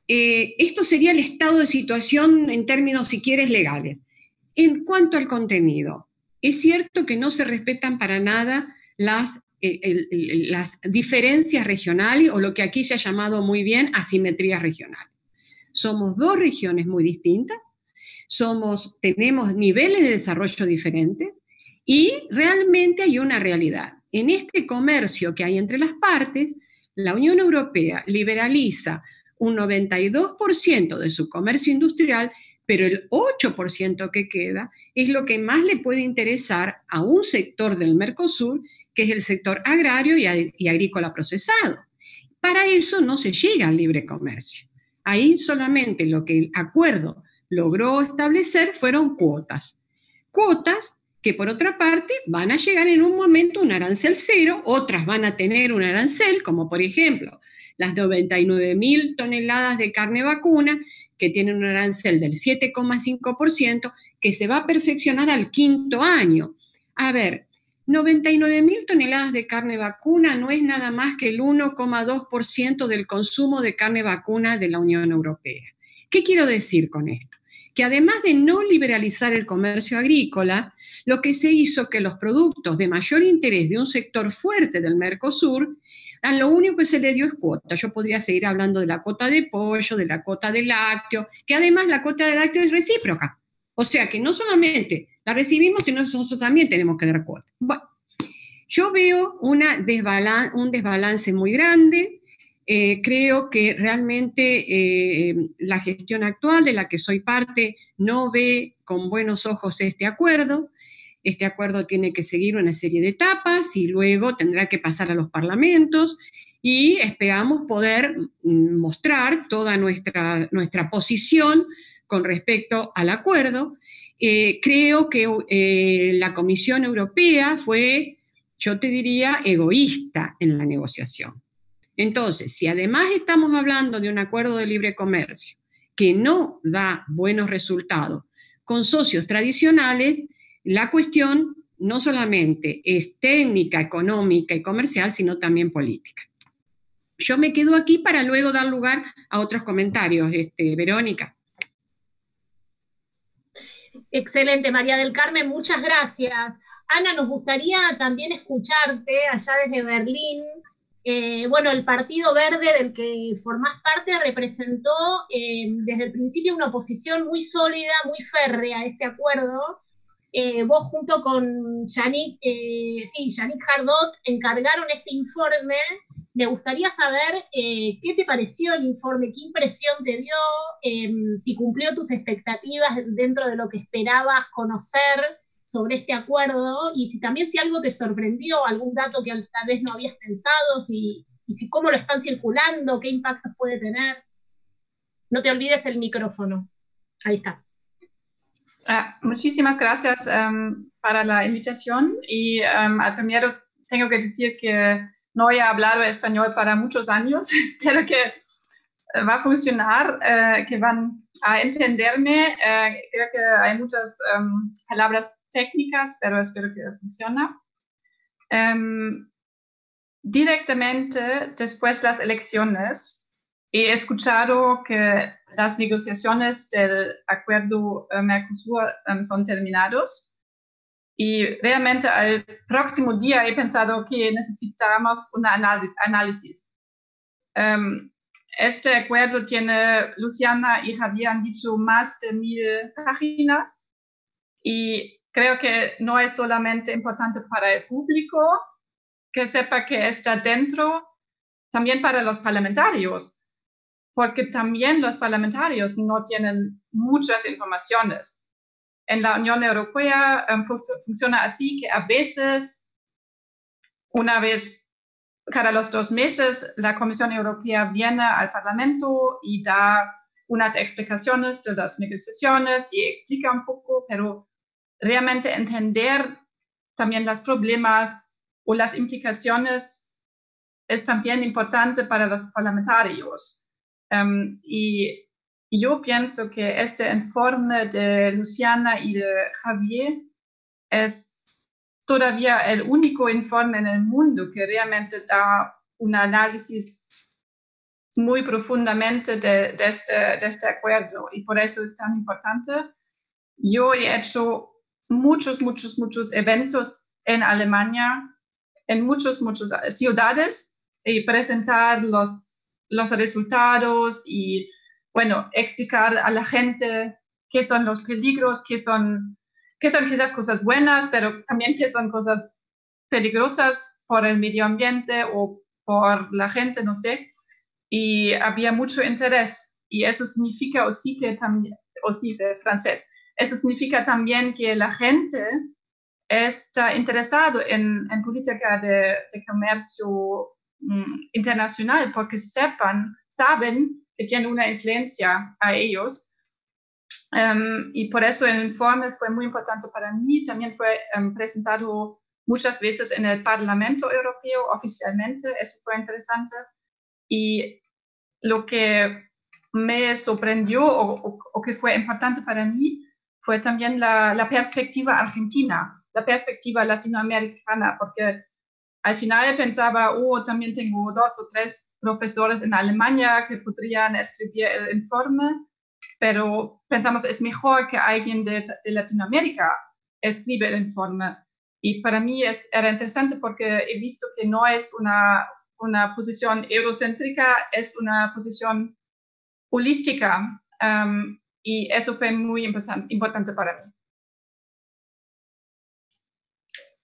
esto sería el estado de situación en términos, si quieres, legales. En cuanto al contenido, es cierto que no se respetan para nada las diferencias regionales, o lo que aquí se ha llamado muy bien asimetrías regionales. Somos 2 regiones muy distintas, tenemos niveles de desarrollo diferentes, y realmente hay una realidad. En este comercio que hay entre las partes, la Unión Europea liberaliza un 92% de su comercio industrial, pero el 8% que queda es lo que más le puede interesar a un sector del Mercosur, que es el sector agrario y agrícola procesado. Para eso no se llega al libre comercio. Ahí solamente lo que el acuerdo logró establecer fueron cuotas. Cuotas que por otra parte van a llegar en un momento un arancel cero, otras van a tener un arancel, como por ejemplo las 99.000 toneladas de carne vacuna, que tienen un arancel del 7,5%, que se va a perfeccionar al 5º año. A ver, 99.000 toneladas de carne vacuna no es nada más que el 1,2% del consumo de carne vacuna de la Unión Europea. ¿Qué quiero decir con esto? Que además de no liberalizar el comercio agrícola, lo que se hizo que los productos de mayor interés de un sector fuerte del Mercosur, a lo único que se le dio es cuota. Yo podría seguir hablando de la cuota de pollo, de la cuota de lácteo, que además la cuota de lácteo es recíproca. O sea que no solamente la recibimos, sino que nosotros también tenemos que dar cuota. Bueno, yo veo un desbalance muy grande. Creo que realmente la gestión actual, de la que soy parte, no ve con buenos ojos este acuerdo. Este acuerdo tiene que seguir una serie de etapas y luego tendrá que pasar a los parlamentos, y esperamos poder mostrar toda nuestra posición con respecto al acuerdo. Creo que la Comisión Europea fue, yo te diría, egoísta en la negociación. Entonces, si además estamos hablando de un acuerdo de libre comercio que no da buenos resultados con socios tradicionales, la cuestión no solamente es técnica, económica y comercial, sino también política. Yo me quedo aquí para luego dar lugar a otros comentarios, Verónica. Excelente, María del Carmen, muchas gracias. Ana, nos gustaría también escucharte allá desde Berlín. Bueno, el Partido Verde del que formás parte representó desde el principio una oposición muy sólida, muy férrea a este acuerdo. Vos junto con Yannick Jardot encargaron este informe. Me gustaría saber qué te pareció el informe, qué impresión te dio, si cumplió tus expectativas dentro de lo que esperabas conocer sobre este acuerdo, y si también si algo te sorprendió, algún dato que tal vez no habías pensado, y si cómo lo están circulando, qué impactos puede tener. No te olvides el micrófono. Ahí está. Muchísimas gracias para la invitación, y al primero tengo que decir que no he hablado español para muchos años. Espero que va a funcionar, que van a entenderme. Creo que hay muchas palabras técnicas, pero espero que funcione. Directamente después de las elecciones, he escuchado que las negociaciones del acuerdo Mercosur son terminados. Y realmente al próximo día he pensado que necesitamos un análisis. Este acuerdo tiene, Luciana y Javier han dicho, más de 1000 páginas. Y creo que no es solamente importante para el público que sepa que está dentro, también para los parlamentarios, porque también los parlamentarios no tienen muchas informaciones. En la Unión Europea funciona así que a veces, una vez cada los 2 meses, la Comisión Europea viene al Parlamento y da unas explicaciones de las negociaciones y explica un poco, pero realmente entender también los problemas o las implicaciones es también importante para los parlamentarios. Y yo pienso que este informe de Luciana y de Javier es todavía el único informe en el mundo que realmente da un análisis muy profundamente de este acuerdo, y por eso es tan importante. Yo he hecho muchos eventos en Alemania, en muchas ciudades, y presentar los resultados y, bueno, explicar a la gente qué son los peligros, qué son quizás cosas buenas, pero también qué son cosas peligrosas por el medio ambiente o por la gente, no sé. Y había mucho interés, y eso significa aussi que también, aussi es francés, eso significa también que la gente está interesado en política de comercio internacional, porque saben que tiene una influencia a ellos. Y por eso el informe fue muy importante para mí. También fue presentado muchas veces en el Parlamento Europeo oficialmente. Eso fue interesante. Y lo que me sorprendió o que fue importante para mí fue también la perspectiva argentina, la perspectiva latinoamericana, porque al final pensaba, también tengo 2 o 3 profesores en Alemania que podrían escribir el informe, pero pensamos, es mejor que alguien de Latinoamérica escriba el informe. Y para mí era interesante porque he visto que no es una posición eurocéntrica, es una posición holística, y eso fue muy importante para mí.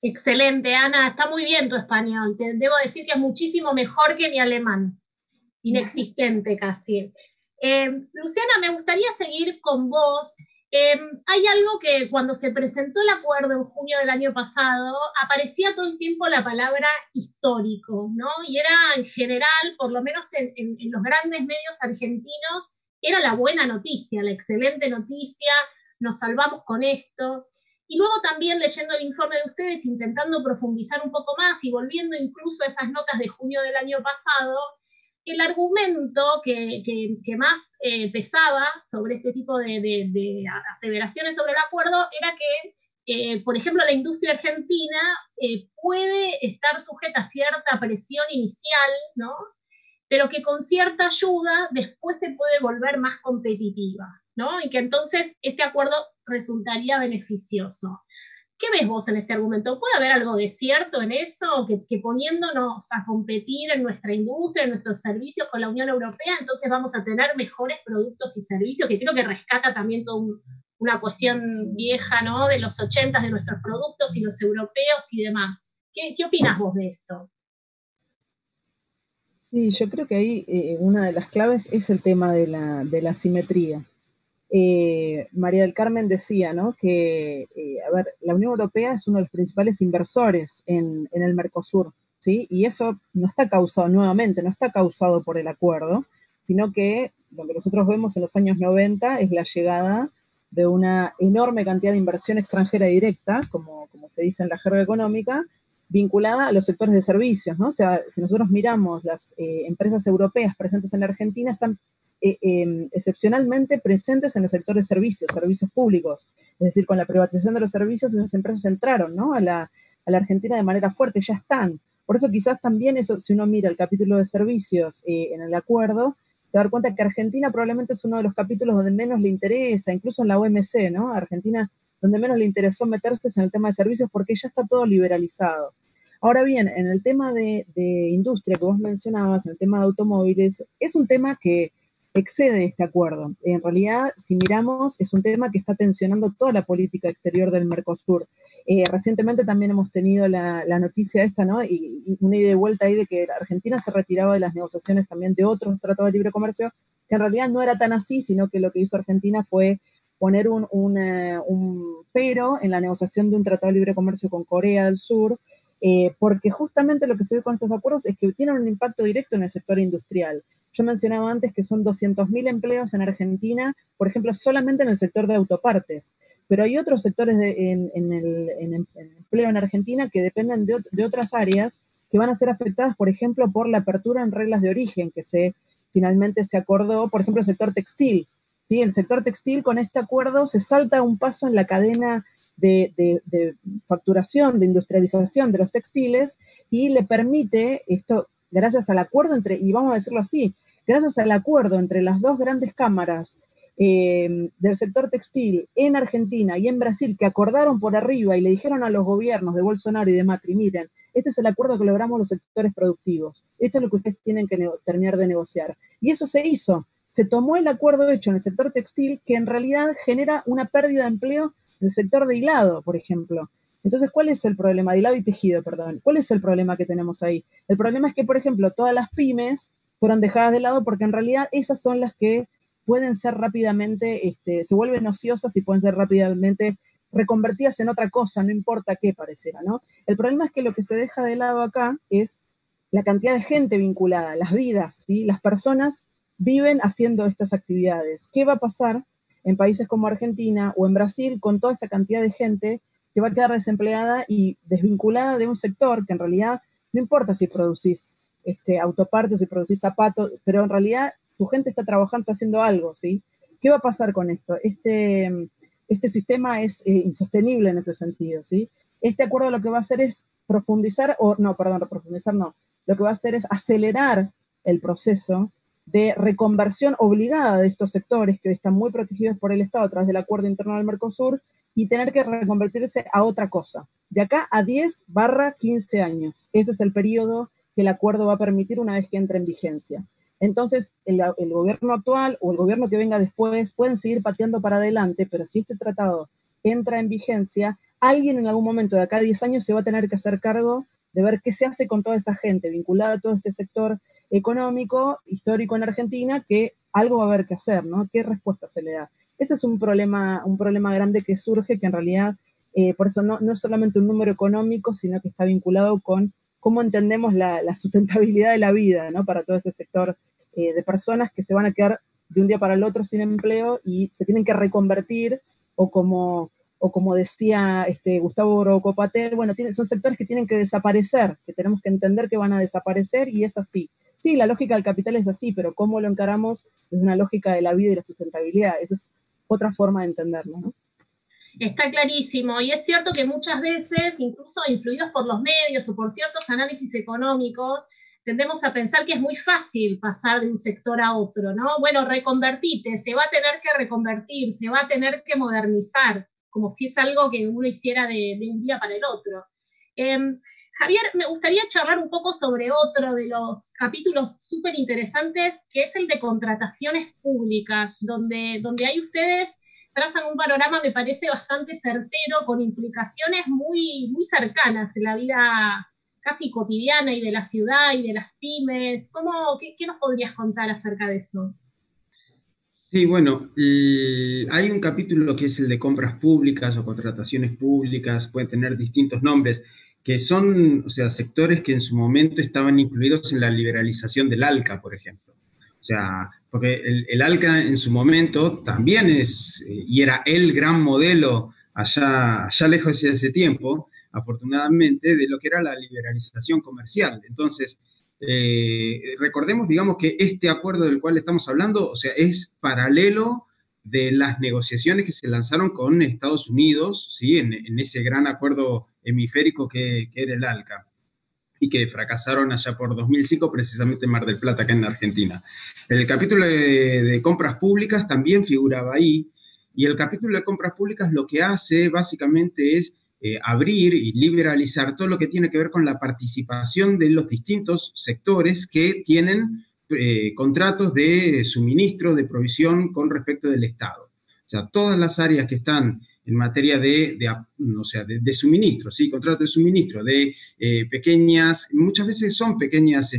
Excelente, Ana, está muy bien tu español. Te debo decir que es muchísimo mejor que mi alemán, inexistente casi. Luciana, me gustaría seguir con vos. Hay algo que cuando se presentó el acuerdo en junio del año pasado, aparecía todo el tiempo la palabra histórico, ¿no? Y era en general, por lo menos en los grandes medios argentinos, era la buena noticia, la excelente noticia, nos salvamos con esto. Y luego también leyendo el informe de ustedes, intentando profundizar un poco más y volviendo incluso a esas notas de junio del año pasado, el argumento que más pesaba sobre este tipo de aseveraciones sobre el acuerdo era que, por ejemplo, la industria argentina puede estar sujeta a cierta presión inicial, ¿no? Pero que con cierta ayuda después se puede volver más competitiva, ¿no? Y que entonces este acuerdo resultaría beneficioso. ¿Qué ves vos en este argumento? ¿Puede haber algo de cierto en eso? Que poniéndonos a competir en nuestra industria, en nuestros servicios con la Unión Europea, entonces vamos a tener mejores productos y servicios, que creo que rescata también toda una cuestión vieja, ¿no? De los 80 de nuestros productos y los europeos y demás. ¿Qué opinas vos de esto? Sí, yo creo que ahí una de las claves es el tema de la simetría. María del Carmen decía, ¿no? Que, la Unión Europea es uno de los principales inversores en el Mercosur, ¿sí? Y eso no está causado por el acuerdo, sino que lo que nosotros vemos en los años 90 es la llegada de una enorme cantidad de inversión extranjera directa, como se dice en la jerga económica, vinculada a los sectores de servicios, ¿no? O sea, si nosotros miramos las empresas europeas presentes en la Argentina, están excepcionalmente presentes en el sector de servicios públicos. Es decir, con la privatización de los servicios, esas empresas entraron, ¿no?, a la Argentina de manera fuerte, ya están. Por eso quizás también eso, si uno mira el capítulo de servicios en el acuerdo, te das cuenta que Argentina probablemente es uno de los capítulos donde menos le interesa, incluso en la OMC, ¿no? Argentina, donde menos le interesó meterse es en el tema de servicios porque ya está todo liberalizado. Ahora bien, en el tema de industria que vos mencionabas, en el tema de automóviles, es un tema que excede este acuerdo. En realidad, si miramos, es un tema que está tensionando toda la política exterior del Mercosur. Recientemente también hemos tenido la noticia esta, ¿no? Y una ida y vuelta ahí de que Argentina se retiraba de las negociaciones también de otros tratados de libre comercio, que en realidad no era tan así, sino que lo que hizo Argentina fue poner un pero en la negociación de un tratado de libre comercio con Corea del Sur, porque justamente lo que se ve con estos acuerdos es que tienen un impacto directo en el sector industrial. Yo mencionaba antes que son 200.000 empleos en Argentina, por ejemplo, solamente en el sector de autopartes, pero hay otros sectores en empleo en Argentina que dependen de otras áreas que van a ser afectadas, por ejemplo, por la apertura en reglas de origen que finalmente se acordó, por ejemplo, el sector textil. ¿Sí? El sector textil con este acuerdo se salta un paso en la cadena de facturación, de industrialización de los textiles y le permite esto, gracias al acuerdo y vamos a decirlo así, gracias al acuerdo entre las dos grandes cámaras del sector textil en Argentina y en Brasil, que acordaron por arriba y le dijeron a los gobiernos de Bolsonaro y de Macri, miren, este es el acuerdo que logramos los sectores productivos, esto es lo que ustedes tienen que terminar de negociar. Y eso se hizo. Se tomó el acuerdo hecho en el sector textil que en realidad genera una pérdida de empleo en el sector de hilado, por ejemplo. Entonces, ¿cuál es el problema? De hilado y tejido, perdón. ¿Cuál es el problema que tenemos ahí? El problema es que, por ejemplo, todas las pymes fueron dejadas de lado porque en realidad esas son las que pueden ser rápidamente, se vuelven ociosas y pueden ser rápidamente reconvertidas en otra cosa, no importa qué pareciera, ¿no? El problema es que lo que se deja de lado acá es la cantidad de gente vinculada, las vidas, ¿sí? Las personas viven haciendo estas actividades. ¿Qué va a pasar en países como Argentina o en Brasil con toda esa cantidad de gente que va a quedar desempleada y desvinculada de un sector que en realidad no importa si producís autopartes, si producís zapatos, pero en realidad tu gente está trabajando, está haciendo algo, ¿sí? ¿Qué va a pasar con esto? Este sistema es insostenible en ese sentido, ¿sí? Este acuerdo lo que va a hacer es profundizar, lo que va a hacer es acelerar el proceso de reconversión obligada de estos sectores que están muy protegidos por el Estado a través del acuerdo interno del Mercosur y tener que reconvertirse a otra cosa. De acá a 10/15 años. Ese es el periodo que el acuerdo va a permitir una vez que entre en vigencia. Entonces, el gobierno actual o el gobierno que venga después pueden seguir pateando para adelante, pero si este tratado entra en vigencia, alguien en algún momento de acá a 10 años se va a tener que hacer cargo de ver qué se hace con toda esa gente vinculada a todo este sector económico, histórico en Argentina, que algo va a haber que hacer, ¿no? ¿Qué respuesta se le da? Ese es un problema grande que surge, que en realidad, por eso no es solamente un número económico, sino que está vinculado con cómo entendemos la sustentabilidad de la vida, ¿no? Para todo ese sector de personas que se van a quedar de un día para el otro sin empleo y se tienen que reconvertir, o como decía Gustavo Rocopatel, bueno, son sectores que tienen que desaparecer, que tenemos que entender que van a desaparecer, y es así. Sí, la lógica del capital es así, pero ¿cómo lo encaramos? Es una lógica de la vida y la sustentabilidad. Esa es otra forma de entenderlo, ¿no? Está clarísimo, y es cierto que muchas veces, incluso influidos por los medios o por ciertos análisis económicos, tendemos a pensar que es muy fácil pasar de un sector a otro, ¿no? Bueno, reconvertite, se va a tener que reconvertir, se va a tener que modernizar, como si es algo que uno hiciera de un día para el otro. Javier, me gustaría charlar un poco sobre otro de los capítulos súper interesantes, que es el de contrataciones públicas, donde ahí ustedes trazan un panorama, me parece, bastante certero, con implicaciones muy, muy cercanas en la vida casi cotidiana y de la ciudad y de las pymes. ¿Qué nos podrías contar acerca de eso? Sí, bueno, hay un capítulo que es el de compras públicas o contrataciones públicas, puede tener distintos nombres, que son, o sea, sectores que en su momento estaban incluidos en la liberalización del ALCA, por ejemplo. O sea, porque el ALCA en su momento también y era el gran modelo allá lejos de ese tiempo, afortunadamente, de lo que era la liberalización comercial. Entonces, recordemos, digamos, que este acuerdo del cual estamos hablando, o sea, es paralelo de las negociaciones que se lanzaron con Estados Unidos, ¿sí? En ese gran acuerdo hemisférico que era el ALCA, y que fracasaron allá por 2005, precisamente en Mar del Plata, acá en Argentina. El capítulo de compras públicas también figuraba ahí, y el capítulo de compras públicas lo que hace básicamente es abrir y liberalizar todo lo que tiene que ver con la participación de los distintos sectores que tienen contratos de suministro, de provisión con respecto del Estado. O sea, todas las áreas que están en materia de suministro, ¿sí? Contratos de suministro, de pequeñas, muchas veces son pequeñas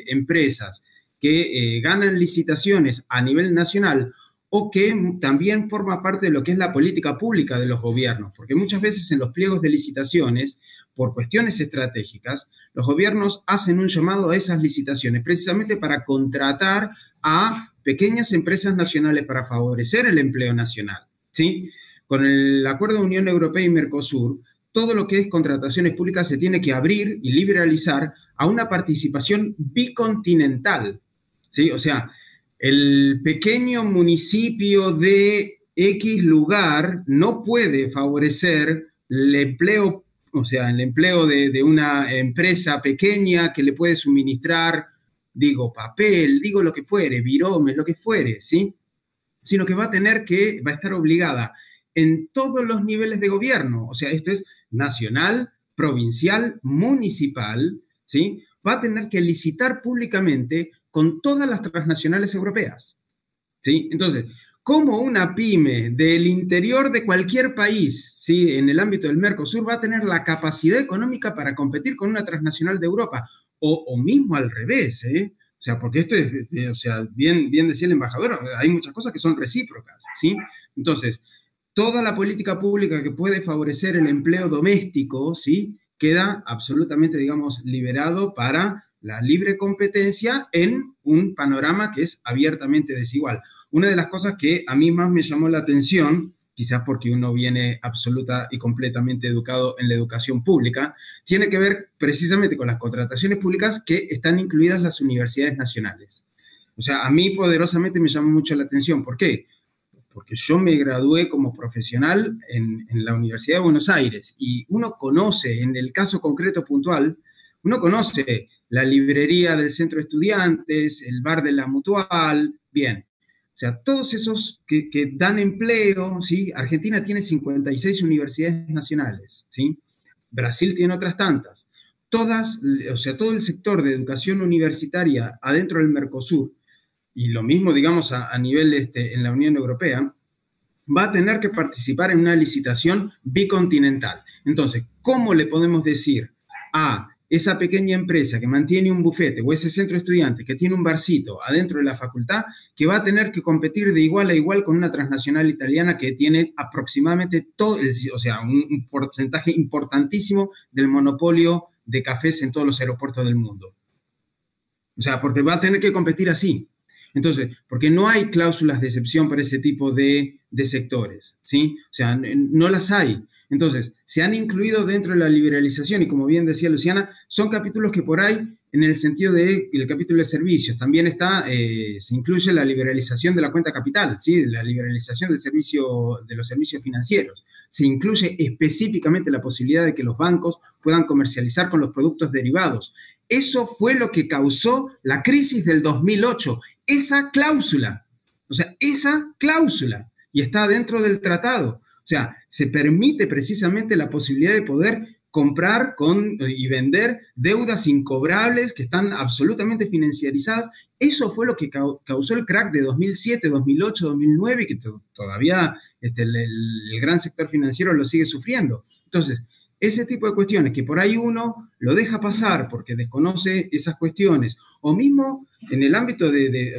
empresas que ganan licitaciones a nivel nacional o que también forma parte de lo que es la política pública de los gobiernos, porque muchas veces en los pliegos de licitaciones, por cuestiones estratégicas, los gobiernos hacen un llamado a esas licitaciones precisamente para contratar a pequeñas empresas nacionales para favorecer el empleo nacional, ¿sí? Con el acuerdo de Unión Europea y Mercosur, todo lo que es contrataciones públicas se tiene que abrir y liberalizar a una participación bicontinental, ¿sí? O sea, el pequeño municipio de X lugar no puede favorecer el empleo, o sea, el empleo de una empresa pequeña que le puede suministrar, digo, papel, digo lo que fuere, viromes, lo que fuere, ¿sí? Sino que va a estar obligada en todos los niveles de gobierno, o sea, esto es nacional, provincial, municipal, ¿sí? Va a tener que licitar públicamente con todas las transnacionales europeas, ¿sí? Entonces, ¿cómo una pyme del interior de cualquier país, ¿sí? En el ámbito del Mercosur va a tener la capacidad económica para competir con una transnacional de Europa? O mismo al revés, ¿eh? O sea, porque esto es, o sea, bien decía el embajador, hay muchas cosas que son recíprocas, ¿sí? Entonces, toda la política pública que puede favorecer el empleo doméstico, ¿sí? Queda absolutamente, digamos, liberado para la libre competencia en un panorama que es abiertamente desigual. Una de las cosas que a mí más me llamó la atención, quizás porque uno viene absoluta y completamente educado en la educación pública, tiene que ver precisamente con las contrataciones públicas que están incluidas las universidades nacionales. O sea, a mí poderosamente me llamó mucho la atención. ¿Por qué? Porque yo me gradué como profesional en la Universidad de Buenos Aires y uno conoce, en el caso concreto puntual, uno conoce la librería del Centro de Estudiantes, el bar de la Mutual, bien. O sea, todos esos que dan empleo, ¿sí? Argentina tiene 56 universidades nacionales, ¿sí? Brasil tiene otras tantas. Todas, o sea, todo el sector de educación universitaria adentro del Mercosur, y lo mismo, digamos, a nivel en la Unión Europea, va a tener que participar en una licitación bicontinental. Entonces, ¿cómo le podemos decir a esa pequeña empresa que mantiene un bufete o ese centro de estudiantes que tiene un barcito adentro de la facultad que va a tener que competir de igual a igual con una transnacional italiana que tiene aproximadamente todo, o sea, un porcentaje importantísimo del monopolio de cafés en todos los aeropuertos del mundo? O sea, porque va a tener que competir así. Entonces, porque no hay cláusulas de excepción para ese tipo de sectores, ¿sí? O sea, no las hay. Entonces, se han incluido dentro de la liberalización y como bien decía Luciana, son capítulos que por ahí, en el sentido del capítulo de servicios, también está, se incluye la liberalización de la cuenta capital, ¿sí? La liberalización del servicio, de los servicios financieros. Se incluye específicamente la posibilidad de que los bancos puedan comercializar con los productos derivados. Eso fue lo que causó la crisis del 2008. Esa cláusula, o sea, esa cláusula, y está dentro del tratado. O sea, se permite precisamente la posibilidad de poder comprar y vender deudas incobrables que están absolutamente financiarizadas. Eso fue lo que causó el crack de 2007, 2008, 2009, que todavía el gran sector financiero lo sigue sufriendo. Entonces, ese tipo de cuestiones que por ahí uno lo deja pasar porque desconoce esas cuestiones, o mismo en el ámbito de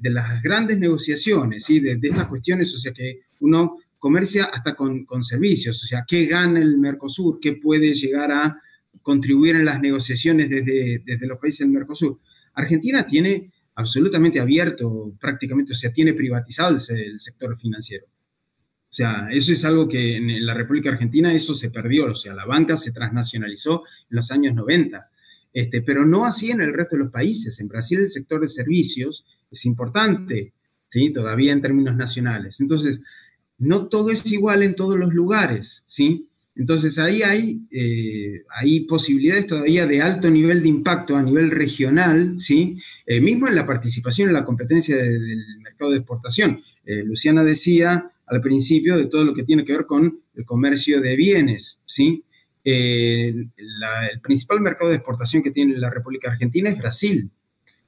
las grandes negociaciones, ¿sí? de estas cuestiones, o sea, que uno comercia hasta con servicios, o sea, qué gana el Mercosur, qué puede llegar a contribuir en las negociaciones desde los países del Mercosur. Argentina tiene absolutamente abierto prácticamente, o sea, tiene privatizado el sector financiero. O sea, eso es algo que en la República Argentina eso se perdió, o sea, la banca se transnacionalizó en los años 90. pero no así en el resto de los países. En Brasil el sector de servicios es importante, ¿sí? Todavía en términos nacionales. Entonces, no todo es igual en todos los lugares, ¿sí? Entonces, ahí hay posibilidades todavía de alto nivel de impacto a nivel regional, ¿sí? Mismo en la participación en la competencia del mercado de exportación. Luciana decía al principio de todo lo que tiene que ver con el comercio de bienes, ¿sí? El principal mercado de exportación que tiene la República Argentina es Brasil.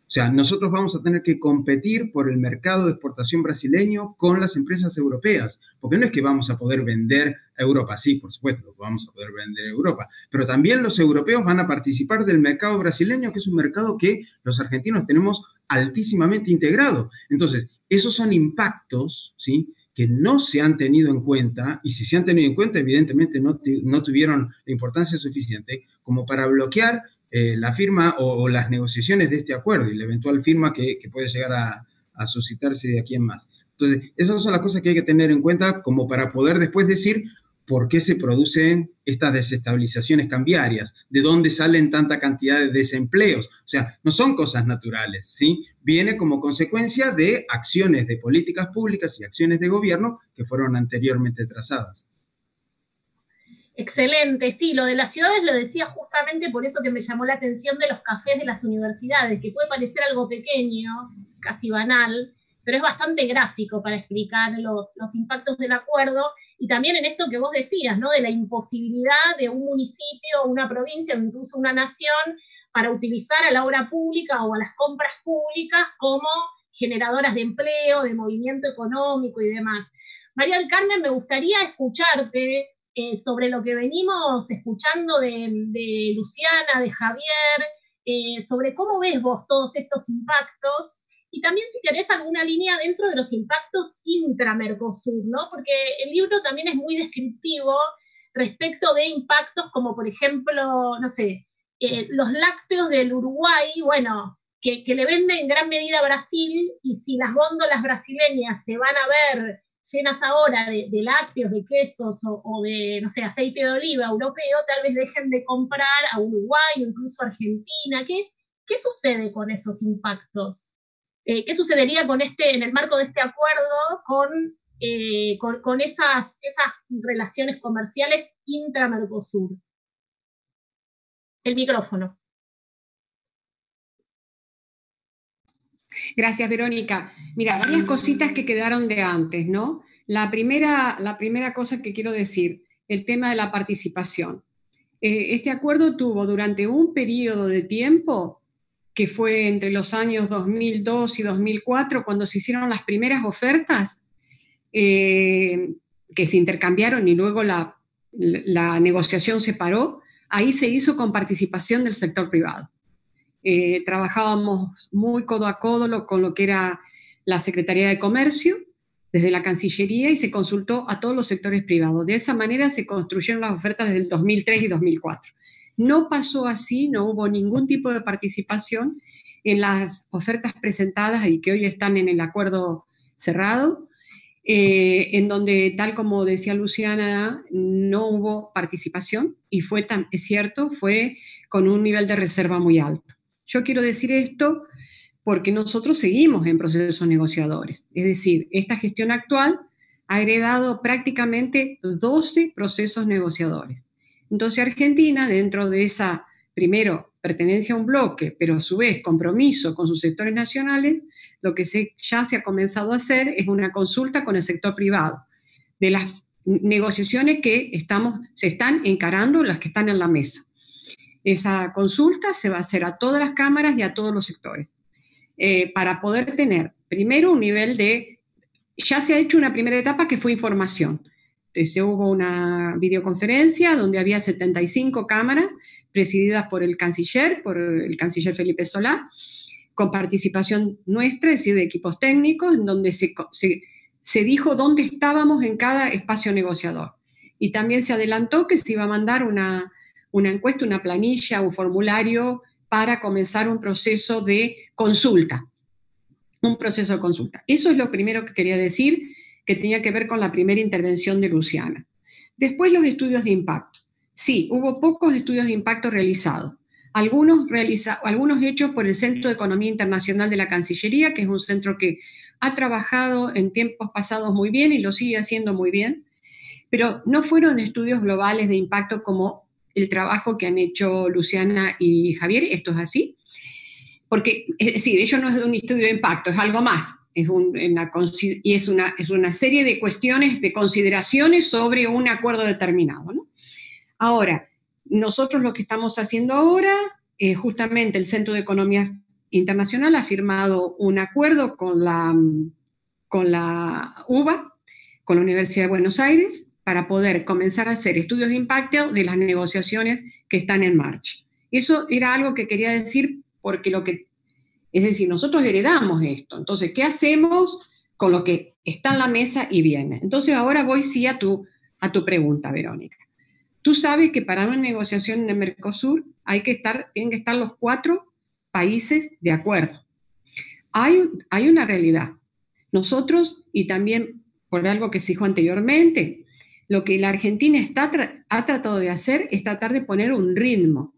O sea, nosotros vamos a tener que competir por el mercado de exportación brasileño con las empresas europeas, porque no es que vamos a poder vender a Europa, sí, por supuesto, vamos a poder vender a Europa, pero también los europeos van a participar del mercado brasileño, que es un mercado que los argentinos tenemos altísimamente integrado. Entonces, esos son impactos, ¿sí?, que no se han tenido en cuenta, y si se han tenido en cuenta, evidentemente no tuvieron la importancia suficiente como para bloquear la firma o las negociaciones de este acuerdo y la eventual firma que puede llegar a suscitarse de aquí en más. Entonces, esas son las cosas que hay que tener en cuenta como para poder después decir por qué se producen estas desestabilizaciones cambiarias, de dónde salen tanta cantidad de desempleos. O sea, no son cosas naturales, ¿sí? Viene como consecuencia de acciones de políticas públicas y acciones de gobierno que fueron anteriormente trazadas. Excelente, sí, lo de las ciudades lo decía justamente por eso que me llamó la atención de los cafés de las universidades, que puede parecer algo pequeño, casi banal, pero es bastante gráfico para explicar los impactos del acuerdo, y también en esto que vos decías, ¿no?, de la imposibilidad de un municipio, una provincia o incluso una nación para utilizar a la obra pública o a las compras públicas como generadoras de empleo, de movimiento económico y demás. María del Carmen, me gustaría escucharte sobre lo que venimos escuchando de Luciana, de Javier, sobre cómo ves vos todos estos impactos, y también si querés alguna línea dentro de los impactos intra-Mercosur, ¿no? Porque el libro también es muy descriptivo respecto de impactos como, por ejemplo, no sé, los lácteos del Uruguay, bueno, que le venden en gran medida a Brasil, y si las góndolas brasileñas se van a ver llenas ahora de lácteos, de quesos o de, no sé, aceite de oliva europeo, tal vez dejen de comprar a Uruguay o incluso a Argentina. ¿Qué sucede con esos impactos? ¿Qué sucedería en el marco de este acuerdo con esas relaciones comerciales intra-Mercosur? El micrófono. Gracias, Verónica. Mira, varias cositas que quedaron de antes, ¿no? La primera cosa que quiero decir, el tema de la participación. Este acuerdo tuvo durante un periodo de tiempo, que fue entre los años 2002 y 2004, cuando se hicieron las primeras ofertas, que se intercambiaron y luego la negociación se paró, ahí se hizo con participación del sector privado. Trabajábamos muy codo a codo con lo que era la Secretaría de Comercio, desde la Cancillería, y se consultó a todos los sectores privados. De esa manera se construyeron las ofertas desde el 2003 y 2004. No pasó así, no hubo ningún tipo de participación en las ofertas presentadas y que hoy están en el acuerdo cerrado, en donde, tal como decía Luciana, no hubo participación, y es cierto, fue con un nivel de reserva muy alto. Yo quiero decir esto porque nosotros seguimos en procesos negociadores. Es decir, esta gestión actual ha heredado prácticamente 12 procesos negociadores. Entonces, Argentina, dentro de esa, primero, pertenencia a un bloque, pero a su vez compromiso con sus sectores nacionales, lo que ya se ha comenzado a hacer es una consulta con el sector privado de las negociaciones que se están encarando, las que están en la mesa. Esa consulta se va a hacer a todas las cámaras y a todos los sectores, para poder tener, primero, un nivel de... Ya se ha hecho una primera etapa que fue información. Entonces, hubo una videoconferencia donde había 75 cámaras presididas por el canciller Felipe Solá, con participación nuestra, es decir, de equipos técnicos, en donde se dijo dónde estábamos en cada espacio negociador. Y también se adelantó que se iba a mandar una encuesta, una planilla, un formulario para comenzar un proceso de consulta. Eso es lo primero que quería decir, que tenía que ver con la primera intervención de Luciana. Después, los estudios de impacto. Sí, hubo pocos estudios de impacto realizados. algunos hechos por el Centro de Economía Internacional de la Cancillería, que es un centro que ha trabajado en tiempos pasados muy bien y lo sigue haciendo muy bien, pero no fueron estudios globales de impacto como el trabajo que han hecho Luciana y Javier. Esto es así, porque es decir, ello no es un estudio de impacto, es algo más, es una serie de cuestiones, de consideraciones sobre un acuerdo determinado, ¿no? Ahora, nosotros lo que estamos haciendo ahora, justamente el Centro de Economía Internacional ha firmado un acuerdo con la UBA, con la Universidad de Buenos Aires, para poder comenzar a hacer estudios de impacto de las negociaciones que están en marcha. Eso era algo que quería decir porque es decir, nosotros heredamos esto. Entonces, ¿qué hacemos con lo que está en la mesa y viene? Entonces, ahora voy sí a tu pregunta, Verónica. Tú sabes que para una negociación en el Mercosur tienen que estar los 4 países de acuerdo. Hay una realidad. Nosotros, y también por algo que se dijo anteriormente, lo que la Argentina ha tratado de hacer es tratar de poner un ritmo.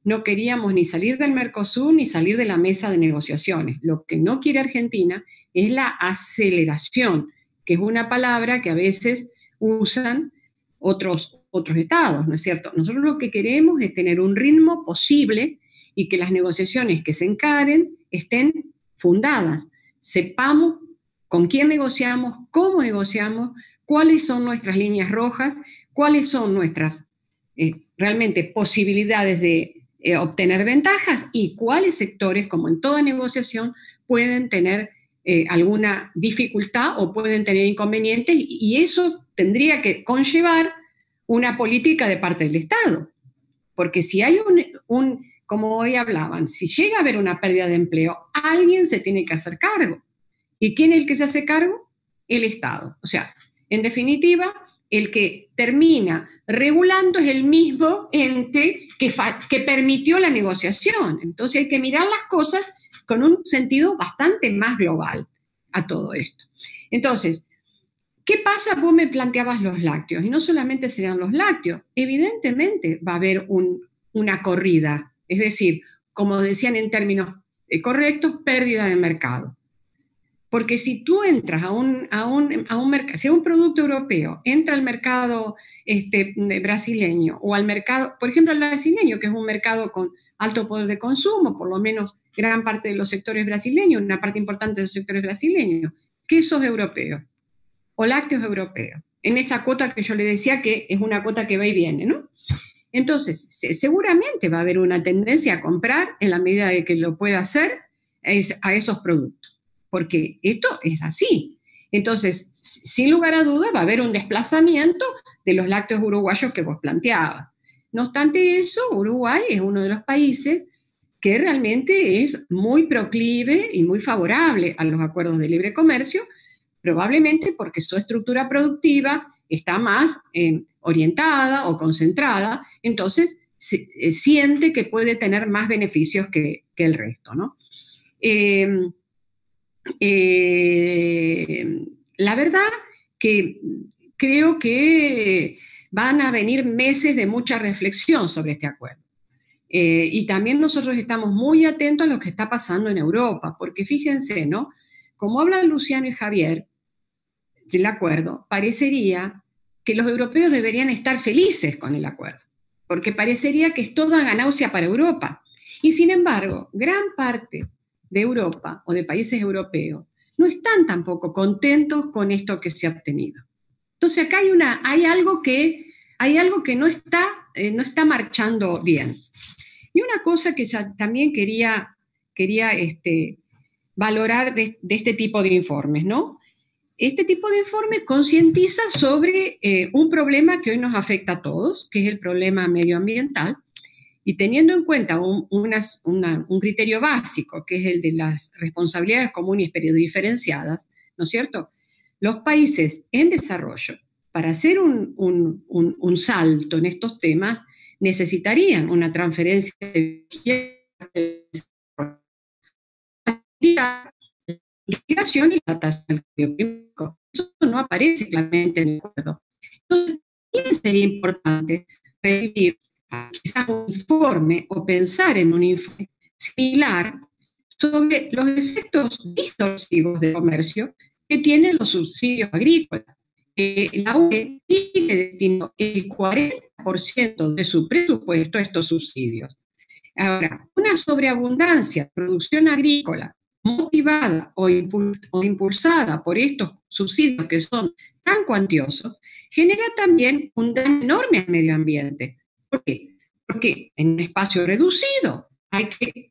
No queríamos ni salir del Mercosur ni salir de la mesa de negociaciones. Lo que no quiere Argentina es la aceleración, que es una palabra que a veces usan otros estados, ¿no es cierto? Nosotros lo que queremos es tener un ritmo posible y que las negociaciones que se encaren estén fundadas. Sepamos con quién negociamos, cómo negociamos, cuáles son nuestras líneas rojas, cuáles son nuestras realmente posibilidades de obtener ventajas y cuáles sectores, como en toda negociación, pueden tener alguna dificultad o pueden tener inconvenientes, y eso tendría que conllevar una política de parte del Estado. Porque si hay como hoy hablaban, si llega a haber una pérdida de empleo, alguien se tiene que hacer cargo. ¿Y quién es el que se hace cargo? El Estado. O sea, en definitiva, el que termina regulando es el mismo ente que permitió la negociación. Entonces hay que mirar las cosas con un sentido bastante más global a todo esto. Entonces, ¿qué pasa? Vos me planteabas los lácteos, y no solamente serán los lácteos, evidentemente va a haber una corrida, es decir, como decían en términos correctos, pérdida de mercado. Porque si tú entras a un mercado, si un producto europeo entra al mercado brasileño, o al mercado, por ejemplo, al brasileño, que es un mercado con alto poder de consumo, por lo menos gran parte de los sectores brasileños, una parte importante de los sectores brasileños, quesos europeos o lácteos europeos, en esa cuota que yo le decía que es una cuota que va y viene, ¿no? Entonces, seguramente va a haber una tendencia a comprar, en la medida de que lo pueda hacer, a esos productos. Porque esto es así. Entonces, sin lugar a dudas, va a haber un desplazamiento de los lácteos uruguayos que vos planteabas. No obstante eso, Uruguay es uno de los países que realmente es muy proclive y muy favorable a los acuerdos de libre comercio, probablemente porque su estructura productiva está más orientada o concentrada, entonces siente que puede tener más beneficios que el resto, ¿no? La verdad que creo que van a venir meses de mucha reflexión sobre este acuerdo. Y también nosotros estamos muy atentos a lo que está pasando en Europa, porque fíjense, ¿no? Como hablan Luciano y Javier del acuerdo, parecería que los europeos deberían estar felices con el acuerdo, porque parecería que es toda ganancia para Europa. Y sin embargo, gran parte de Europa o de países europeos no están tampoco contentos con esto que se ha obtenido. Entonces acá hay algo que no está marchando bien. Y una cosa que también quería valorar de este tipo de informes, ¿no? Este tipo de informes concientiza sobre un problema que hoy nos afecta a todos, que es el problema medioambiental, y teniendo en cuenta un criterio básico, que es el de las responsabilidades comunes pero diferenciadas, ¿no es cierto? Los países en desarrollo, para hacer un salto en estos temas, necesitarían una transferencia de investigación y la adaptación al climático. Eso no aparece claramente en el acuerdo. Entonces, ¿quién sería importante recibir quizás un informe o pensar en un informe similar sobre los efectos distorsivos del comercio que tienen los subsidios agrícolas. La UE tiene destinado el 40% de su presupuesto a estos subsidios. Ahora, una sobreabundancia de producción agrícola motivada o impulsada por estos subsidios que son tan cuantiosos, genera también un daño enorme al medio ambiente. ¿Por qué? Porque en un espacio reducido hay que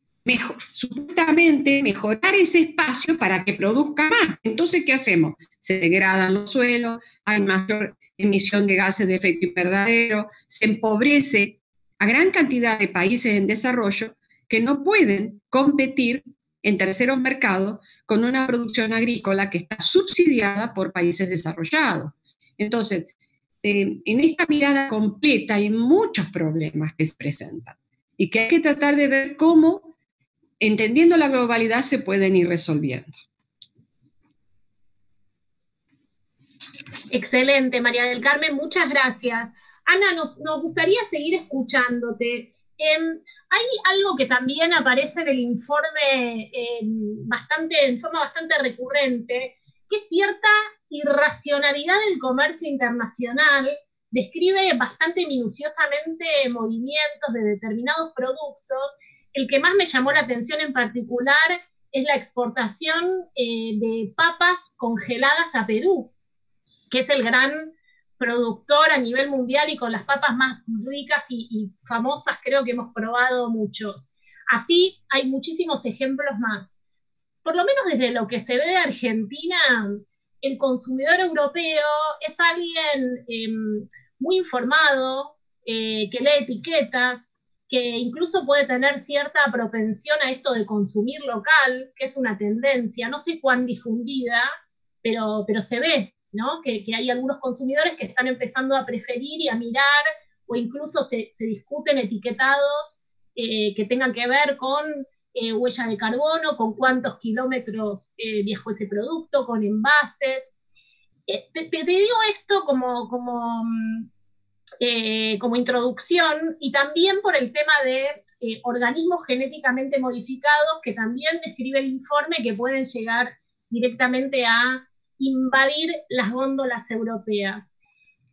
supuestamente mejorar ese espacio para que produzca más. Entonces, ¿qué hacemos? Se degradan los suelos, hay mayor emisión de gases de efecto invernadero, se empobrece a gran cantidad de países en desarrollo que no pueden competir en terceros mercados con una producción agrícola que está subsidiada por países desarrollados. Entonces, en esta mirada completa hay muchos problemas que se presentan y que hay que tratar de ver cómo, entendiendo la globalidad, se pueden ir resolviendo. Excelente, María del Carmen, muchas gracias. Ana, nos gustaría seguir escuchándote. Hay algo que también aparece en el informe en forma bastante recurrente, que es cierta irracionalidad del comercio internacional. Describe bastante minuciosamente movimientos de determinados productos. El que más me llamó la atención en particular es la exportación de papas congeladas a Perú, que es el gran productor a nivel mundial y con las papas más ricas y famosas creo que hemos probado muchos. Así hay muchísimos ejemplos más. Por lo menos desde lo que se ve de Argentina, el consumidor europeo es alguien muy informado, que lee etiquetas, que incluso puede tener cierta propensión a esto de consumir local, que es una tendencia, no sé cuán difundida, pero se ve, ¿no? Que hay algunos consumidores que están empezando a preferir y a mirar, o incluso se discuten etiquetados que tengan que ver con huella de carbono, con cuántos kilómetros viajó ese producto, con envases. Te digo esto como introducción, y también por el tema de organismos genéticamente modificados que también describe el informe, que pueden llegar directamente a invadir las góndolas europeas.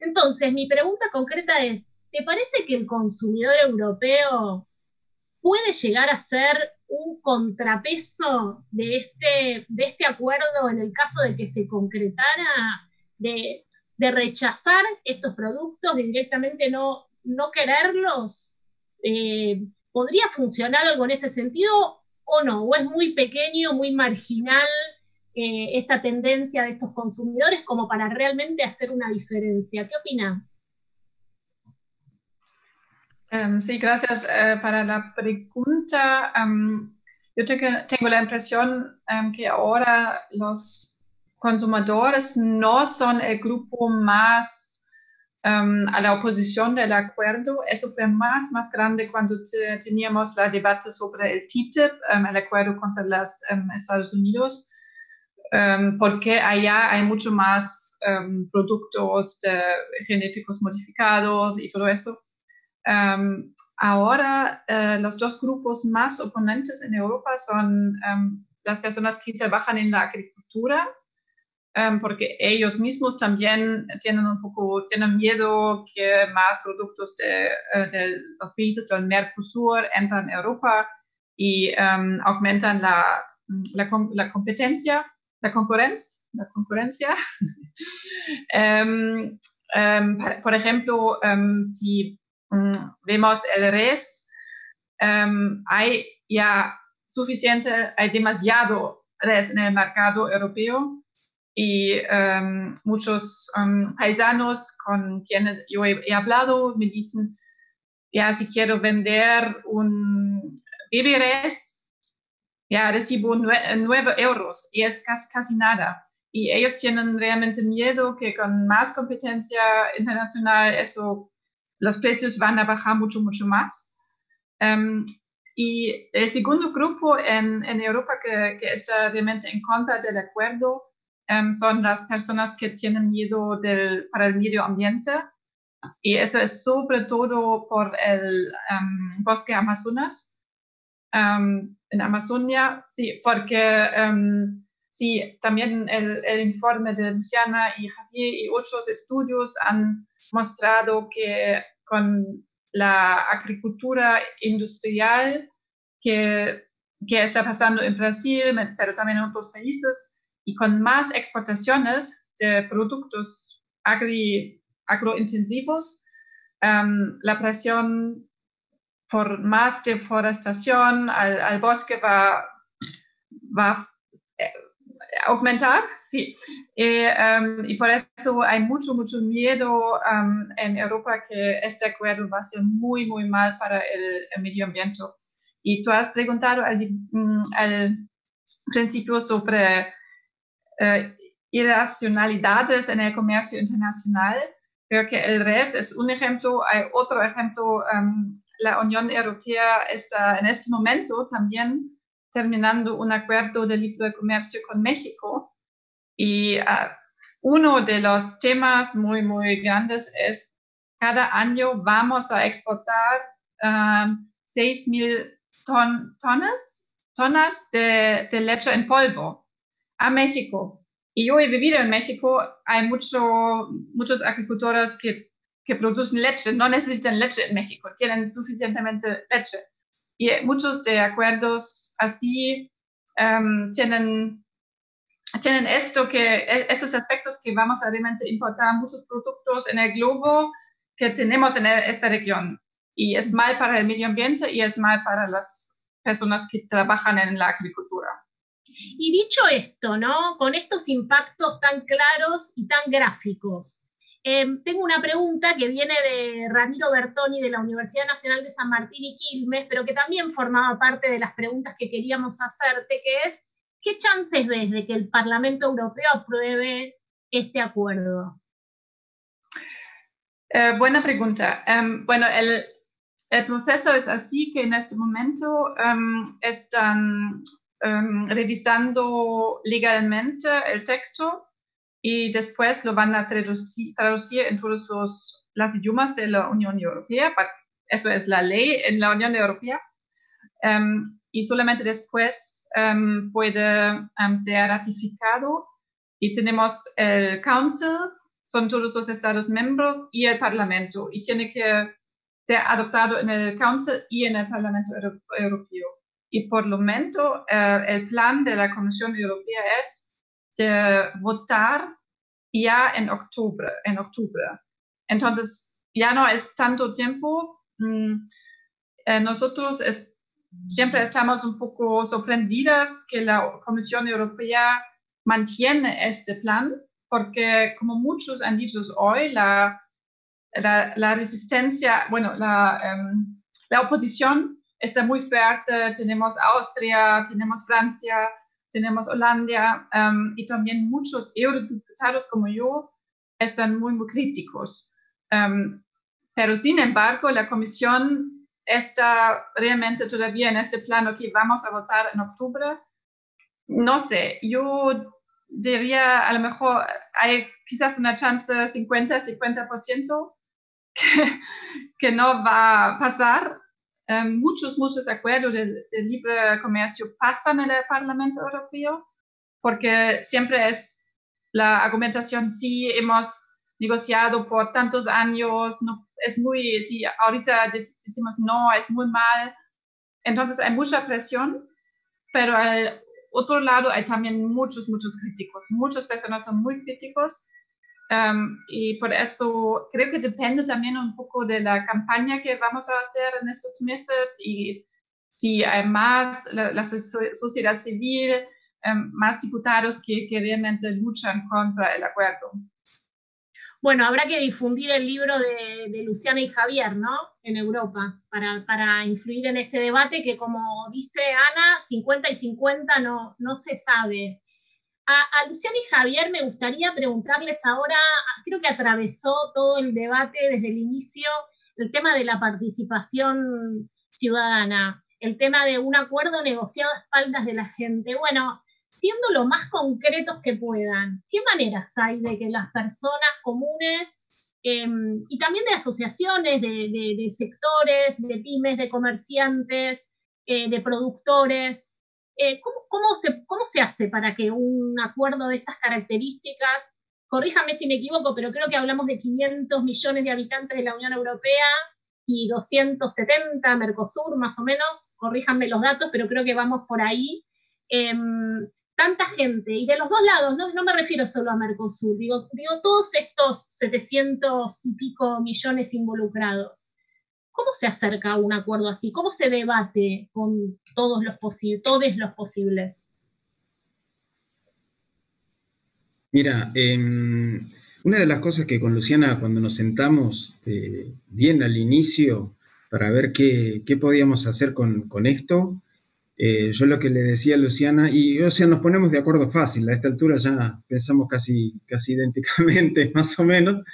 Entonces, mi pregunta concreta es, ¿te parece que el consumidor europeo puede llegar a ser un contrapeso de este acuerdo en el caso de que se concretara, de rechazar estos productos, de directamente no quererlos? ¿Podría funcionar algo en ese sentido o no? ¿O es muy pequeño, muy marginal esta tendencia de estos consumidores como para realmente hacer una diferencia? ¿Qué opinas? Sí, gracias para la pregunta. Yo tengo la impresión que ahora los consumidores no son el grupo más a la oposición del acuerdo. Eso fue más grande cuando teníamos la debate sobre el TTIP, el acuerdo contra los Estados Unidos, porque allá hay mucho más productos genéticos modificados y todo eso. Ahora los dos grupos más oponentes en Europa son las personas que trabajan en la agricultura, porque ellos mismos también tienen miedo que más productos de los países del Mercosur entran en Europa y aumentan la competencia, la concurrencia. Por ejemplo, si vemos el res, hay demasiado res en el mercado europeo, y muchos paisanos con quienes yo he hablado me dicen, si quiero vender un baby res, recibo 9 euros y es casi nada. Y ellos tienen realmente miedo que con más competencia internacional los precios van a bajar mucho más. Y el segundo grupo en Europa que está realmente en contra del acuerdo son las personas que tienen miedo para el medio ambiente. Y eso es sobre todo por el bosque Amazonas. En Amazonia, sí, porque sí, también el informe de Luciana y Javier y otros estudios han mostrado que con la agricultura industrial que está pasando en Brasil, pero también en otros países, y con más exportaciones de productos agrointensivos, la presión por más deforestación al bosque va a aumentar, sí. Y por eso hay mucho miedo en Europa que este acuerdo va a ser muy mal para el medio ambiente. Y tú has preguntado al principio sobre irracionalidades en el comercio internacional. Creo que el resto es un ejemplo. Hay otro ejemplo. La Unión Europea está en este momento también terminando un acuerdo de libre comercio con México. Y uno de los temas muy grandes es cada año vamos a exportar 6.000 tonnas de leche en polvo a México. Y yo he vivido en México, hay muchos agricultores que producen leche, no necesitan leche en México, tienen suficientemente leche. Y muchos de acuerdos así tienen estos aspectos que vamos a realmente importar muchos productos en el globo que tenemos en esta región. Y es mal para el medio ambiente y es mal para las personas que trabajan en la agricultura. Y dicho esto, ¿no? Con estos impactos tan claros y tan gráficos, tengo una pregunta que viene de Ramiro Bertoni de la Universidad Nacional de San Martín y Quilmes, pero que también formaba parte de las preguntas que queríamos hacerte, que es, ¿qué chances ves de que el Parlamento Europeo apruebe este acuerdo? Buena pregunta. Bueno, el proceso es así que en este momento están revisando legalmente el texto y después lo van a traducir en todos los idiomas de la Unión Europea. Eso es la ley en la Unión Europea. Y solamente después puede ser ratificado. Y tenemos el Council, son todos los Estados miembros, y el Parlamento. Y tiene que ser adoptado en el Council y en el Parlamento Europeo. Y por lo momento, el plan de la Comisión Europea es de votar ya en octubre. Entonces, ya no es tanto tiempo. Nosotros siempre estamos un poco sorprendidas que la Comisión Europea mantiene este plan, porque como muchos han dicho hoy, la resistencia, bueno, la oposición está muy fuerte. Tenemos Austria, tenemos Francia, tenemos Holanda y también muchos eurodiputados como yo están muy críticos. Pero sin embargo, la Comisión está realmente todavía en este plano que vamos a votar en octubre. No sé, yo diría a lo mejor hay quizás una chance 50% que no va a pasar. Muchos acuerdos de libre comercio pasan en el Parlamento Europeo porque siempre es la argumentación, sí, hemos negociado por tantos años, no, sí, ahorita decimos no, es muy mal. Entonces hay mucha presión, pero al otro lado hay también muchos críticos. Muchas personas son muy críticos. Y por eso creo que depende también un poco de la campaña que vamos a hacer en estos meses y si hay más la sociedad civil, más diputados que realmente luchan contra el acuerdo. Bueno, habrá que difundir el libro de Luciana y Javier, ¿no? En Europa, para influir en este debate que, como dice Ana, 50 y 50 no se sabe. A Luciana y Javier me gustaría preguntarles ahora, creo que atravesó todo el debate desde el inicio, el tema de la participación ciudadana, el tema de un acuerdo negociado a espaldas de la gente. Bueno, siendo lo más concretos que puedan, ¿qué maneras hay de que las personas comunes y también de asociaciones, de sectores, de pymes, de comerciantes, de productores. ¿Cómo se hace para que un acuerdo de estas características, corríjame si me equivoco, pero creo que hablamos de 500 millones de habitantes de la Unión Europea y 270 Mercosur, más o menos, corríjanme los datos, pero creo que vamos por ahí. Tanta gente, y de los dos lados, no me refiero solo a Mercosur, digo todos estos 700 y pico millones involucrados. ¿Cómo se acerca a un acuerdo así? ¿Cómo se debate con todos los posibles? Mira, una de las cosas que con Luciana, cuando nos sentamos bien al inicio para ver qué podíamos hacer con esto, yo lo que le decía a Luciana, y o sea, nos ponemos de acuerdo fácil, a esta altura ya pensamos casi idénticamente, más o menos,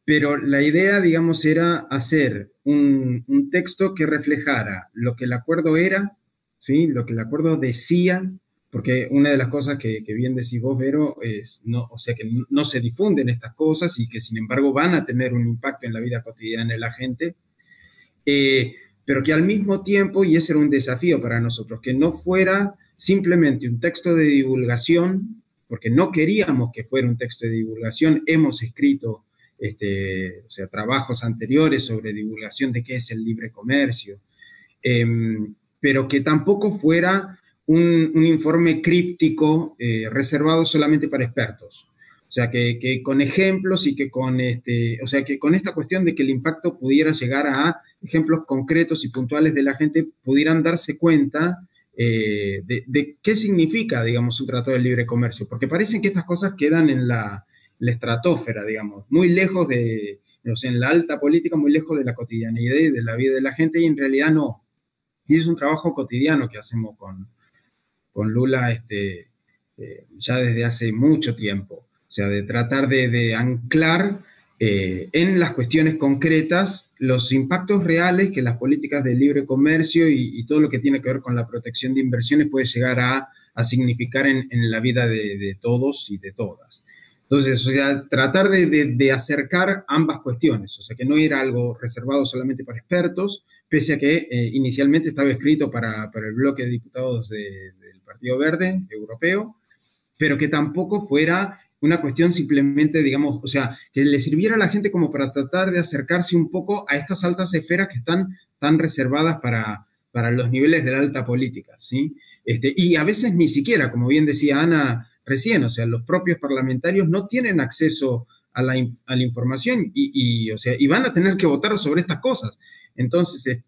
pero la idea, digamos, era hacer un texto que reflejara lo que el acuerdo era, ¿sí? Lo que el acuerdo decía, porque una de las cosas que bien decís vos, Vero, es o sea, que no se difunden estas cosas y que sin embargo van a tener un impacto en la vida cotidiana de la gente, pero que al mismo tiempo, y ese era un desafío para nosotros, que no fuera simplemente un texto de divulgación, porque no queríamos que fuera un texto de divulgación. Hemos escrito o sea, trabajos anteriores sobre divulgación de qué es el libre comercio, pero que tampoco fuera un informe críptico reservado solamente para expertos. O sea, que con ejemplos y que o sea, que con esta cuestión de que el impacto pudiera llegar a ejemplos concretos y puntuales de la gente, pudieran darse cuenta de qué significa, digamos, un tratado de libre comercio. Porque parecen que estas cosas quedan en la estratosfera, digamos, muy lejos o sea, en la alta política, muy lejos de la cotidianidad y de la vida de la gente, y en realidad no. Y es un trabajo cotidiano que hacemos con Lula ya desde hace mucho tiempo. O sea, de tratar de anclar en las cuestiones concretas los impactos reales que las políticas de libre comercio y todo lo que tiene que ver con la protección de inversiones puede llegar a significar en la vida de todos y de todas. Entonces, o sea, tratar de acercar ambas cuestiones, o sea, que no era algo reservado solamente para expertos, pese a que inicialmente estaba escrito para el bloque de diputados del Partido Verde Europeo, pero que tampoco fuera una cuestión simplemente, digamos, o sea, que le sirviera a la gente como para tratar de acercarse un poco a estas altas esferas que están tan reservadas para los niveles de la alta política, ¿sí? Y a veces ni siquiera, como bien decía Ana recién, o sea, los propios parlamentarios no tienen acceso a la información o sea, y van a tener que votar sobre estas cosas. Entonces,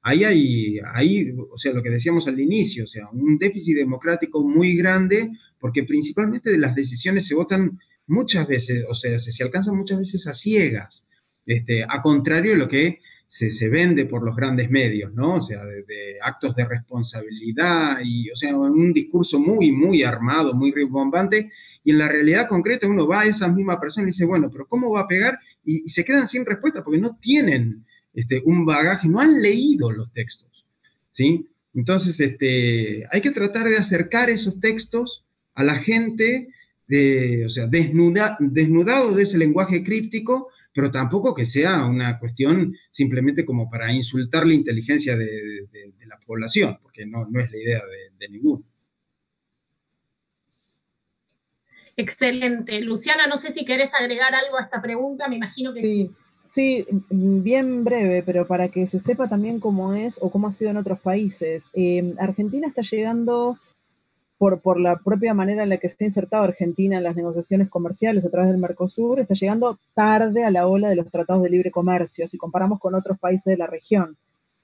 ahí, o sea, lo que decíamos al inicio, o sea, un déficit democrático muy grande, porque principalmente las decisiones se votan muchas veces, o sea, se alcanzan muchas veces a ciegas, a contrario de lo que se vende por los grandes medios, ¿no? O sea, de actos de responsabilidad y, o sea, un discurso muy, muy armado, muy rimbombante, y en la realidad concreta uno va a esas mismas personas y dice, bueno, pero ¿cómo va a pegar? Y se quedan sin respuesta porque no tienen un bagaje, no han leído los textos, ¿sí? Entonces, hay que tratar de acercar esos textos a la gente, o sea, desnudado de ese lenguaje críptico, pero tampoco que sea una cuestión simplemente como para insultar la inteligencia de la población, porque no es la idea de ninguno. Excelente. Luciana, no sé si querés agregar algo a esta pregunta, me imagino que sí. Sí, bien breve, pero para que se sepa también cómo es o cómo ha sido en otros países. Argentina está llegando, por la propia manera en la que está insertado Argentina en las negociaciones comerciales a través del Mercosur, está llegando tarde a la ola de los tratados de libre comercio, si comparamos con otros países de la región.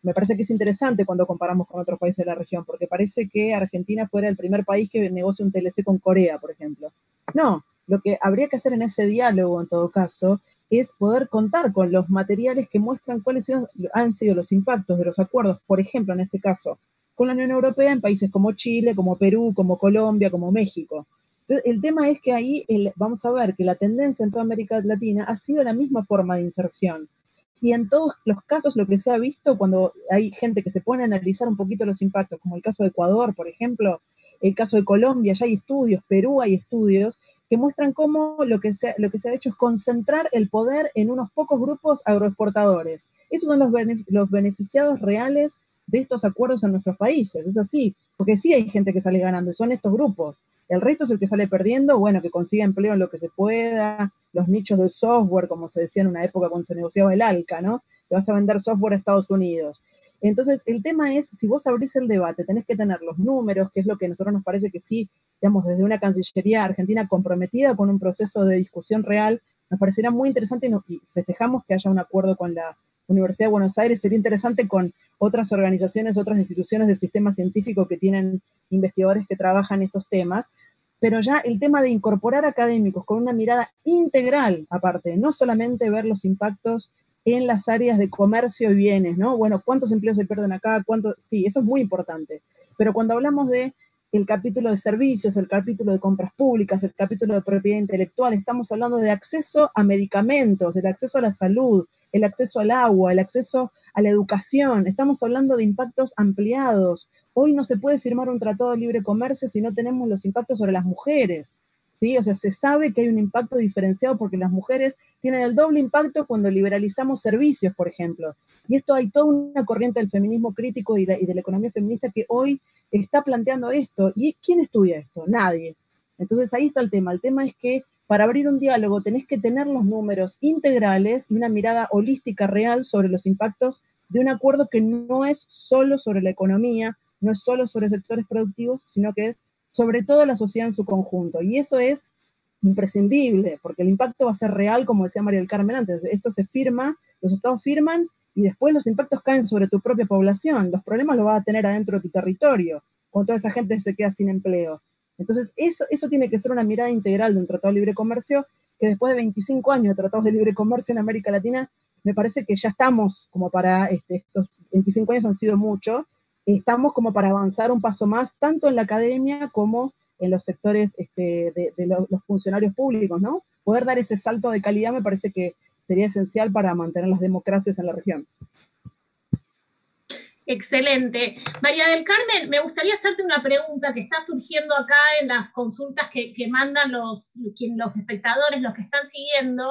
Me parece que es interesante cuando comparamos con otros países de la región, porque parece que Argentina fuera el primer país que negocia un TLC con Corea, por ejemplo. No, lo que habría que hacer en ese diálogo, en todo caso, es poder contar con los materiales que muestran cuáles han sido los impactos de los acuerdos, por ejemplo, en este caso, con la Unión Europea en países como Chile, como Perú, como Colombia, como México. Entonces, el tema es que ahí vamos a ver que la tendencia en toda América Latina ha sido la misma forma de inserción. Y en todos los casos lo que se ha visto cuando hay gente que se pone a analizar un poquito los impactos, como el caso de Ecuador, por ejemplo, el caso de Colombia, ya hay estudios, Perú hay estudios, que muestran cómo lo que se ha hecho es concentrar el poder en unos pocos grupos agroexportadores. Esos son los beneficiados reales de estos acuerdos en nuestros países. Es así, porque sí hay gente que sale ganando, y son estos grupos. El resto es el que sale perdiendo, bueno, que consiga empleo en lo que se pueda, los nichos del software, como se decía en una época cuando se negociaba el ALCA, ¿no? Te vas a vender software a Estados Unidos. Entonces, el tema es, si vos abrís el debate, tenés que tener los números, que es lo que a nosotros nos parece que sí, digamos, desde una Cancillería argentina comprometida con un proceso de discusión real, nos parecería muy interesante y festejamos que haya un acuerdo con la Universidad de Buenos Aires. Sería interesante con otras organizaciones, otras instituciones del sistema científico que tienen investigadores que trabajan estos temas, pero ya el tema de incorporar académicos con una mirada integral, aparte, no solamente ver los impactos en las áreas de comercio y bienes, ¿no? Bueno, ¿cuántos empleos se pierden acá? Sí, eso es muy importante. Pero cuando hablamos de el capítulo de servicios, el capítulo de compras públicas, el capítulo de propiedad intelectual, estamos hablando de acceso a medicamentos, del acceso a la salud, el acceso al agua, el acceso a la educación. Estamos hablando de impactos ampliados. Hoy no se puede firmar un tratado de libre comercio si no tenemos los impactos sobre las mujeres, ¿sí? O sea, se sabe que hay un impacto diferenciado porque las mujeres tienen el doble impacto cuando liberalizamos servicios, por ejemplo. Y esto hay toda una corriente del feminismo crítico y de la economía feminista que hoy está planteando esto. ¿Y quién estudia esto? Nadie. Entonces ahí está el tema. El tema es que para abrir un diálogo tenés que tener los números integrales y una mirada holística real sobre los impactos de un acuerdo que no es solo sobre la economía, no es solo sobre sectores productivos, sino que es sobre todo la sociedad en su conjunto. Y eso es imprescindible, porque el impacto va a ser real, como decía María del Carmen antes. Esto se firma, los estados firman, y después los impactos caen sobre tu propia población. Los problemas los vas a tener adentro de tu territorio, cuando toda esa gente se queda sin empleo. Entonces, eso tiene que ser una mirada integral de un tratado de libre comercio, que después de 25 años de tratados de libre comercio en América Latina, me parece que ya estamos como para, estos 25 años han sido mucho, estamos como para avanzar un paso más, tanto en la academia como en los sectores de los funcionarios públicos, ¿no? Poder dar ese salto de calidad me parece que sería esencial para mantener las democracias en la región. Excelente. María del Carmen, me gustaría hacerte una pregunta que está surgiendo acá en las consultas que mandan los espectadores, los que están siguiendo,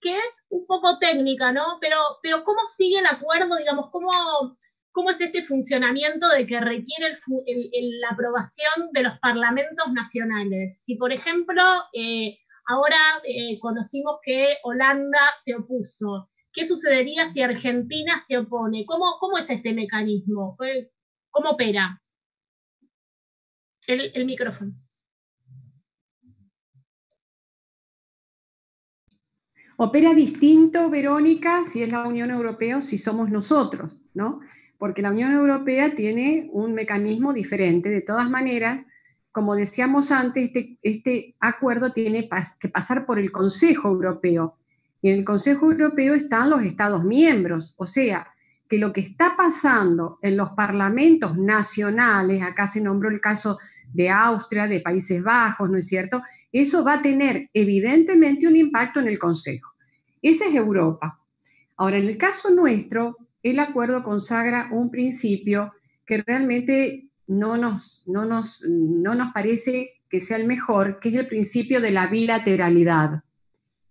que es un poco técnica, ¿no? Pero ¿cómo sigue el acuerdo? Digamos, ¿cómo es este funcionamiento de que requiere la aprobación de los parlamentos nacionales? Si, por ejemplo, ahora conocimos que Holanda se opuso, ¿qué sucedería si Argentina se opone? ¿Cómo es este mecanismo? ¿Cómo opera? El micrófono. Opera distinto, Verónica, si es la Unión Europea o si somos nosotros, ¿no? Porque la Unión Europea tiene un mecanismo diferente. De todas maneras, como decíamos antes, este acuerdo tiene que pasar por el Consejo Europeo. Y en el Consejo Europeo están los Estados miembros. O sea, que lo que está pasando en los parlamentos nacionales, acá se nombró el caso de Austria, de Países Bajos, ¿no es cierto? Eso va a tener evidentemente un impacto en el Consejo. Esa es Europa. Ahora, en el caso nuestro, el acuerdo consagra un principio que realmente no nos parece que sea el mejor, que es el principio de la bilateralidad.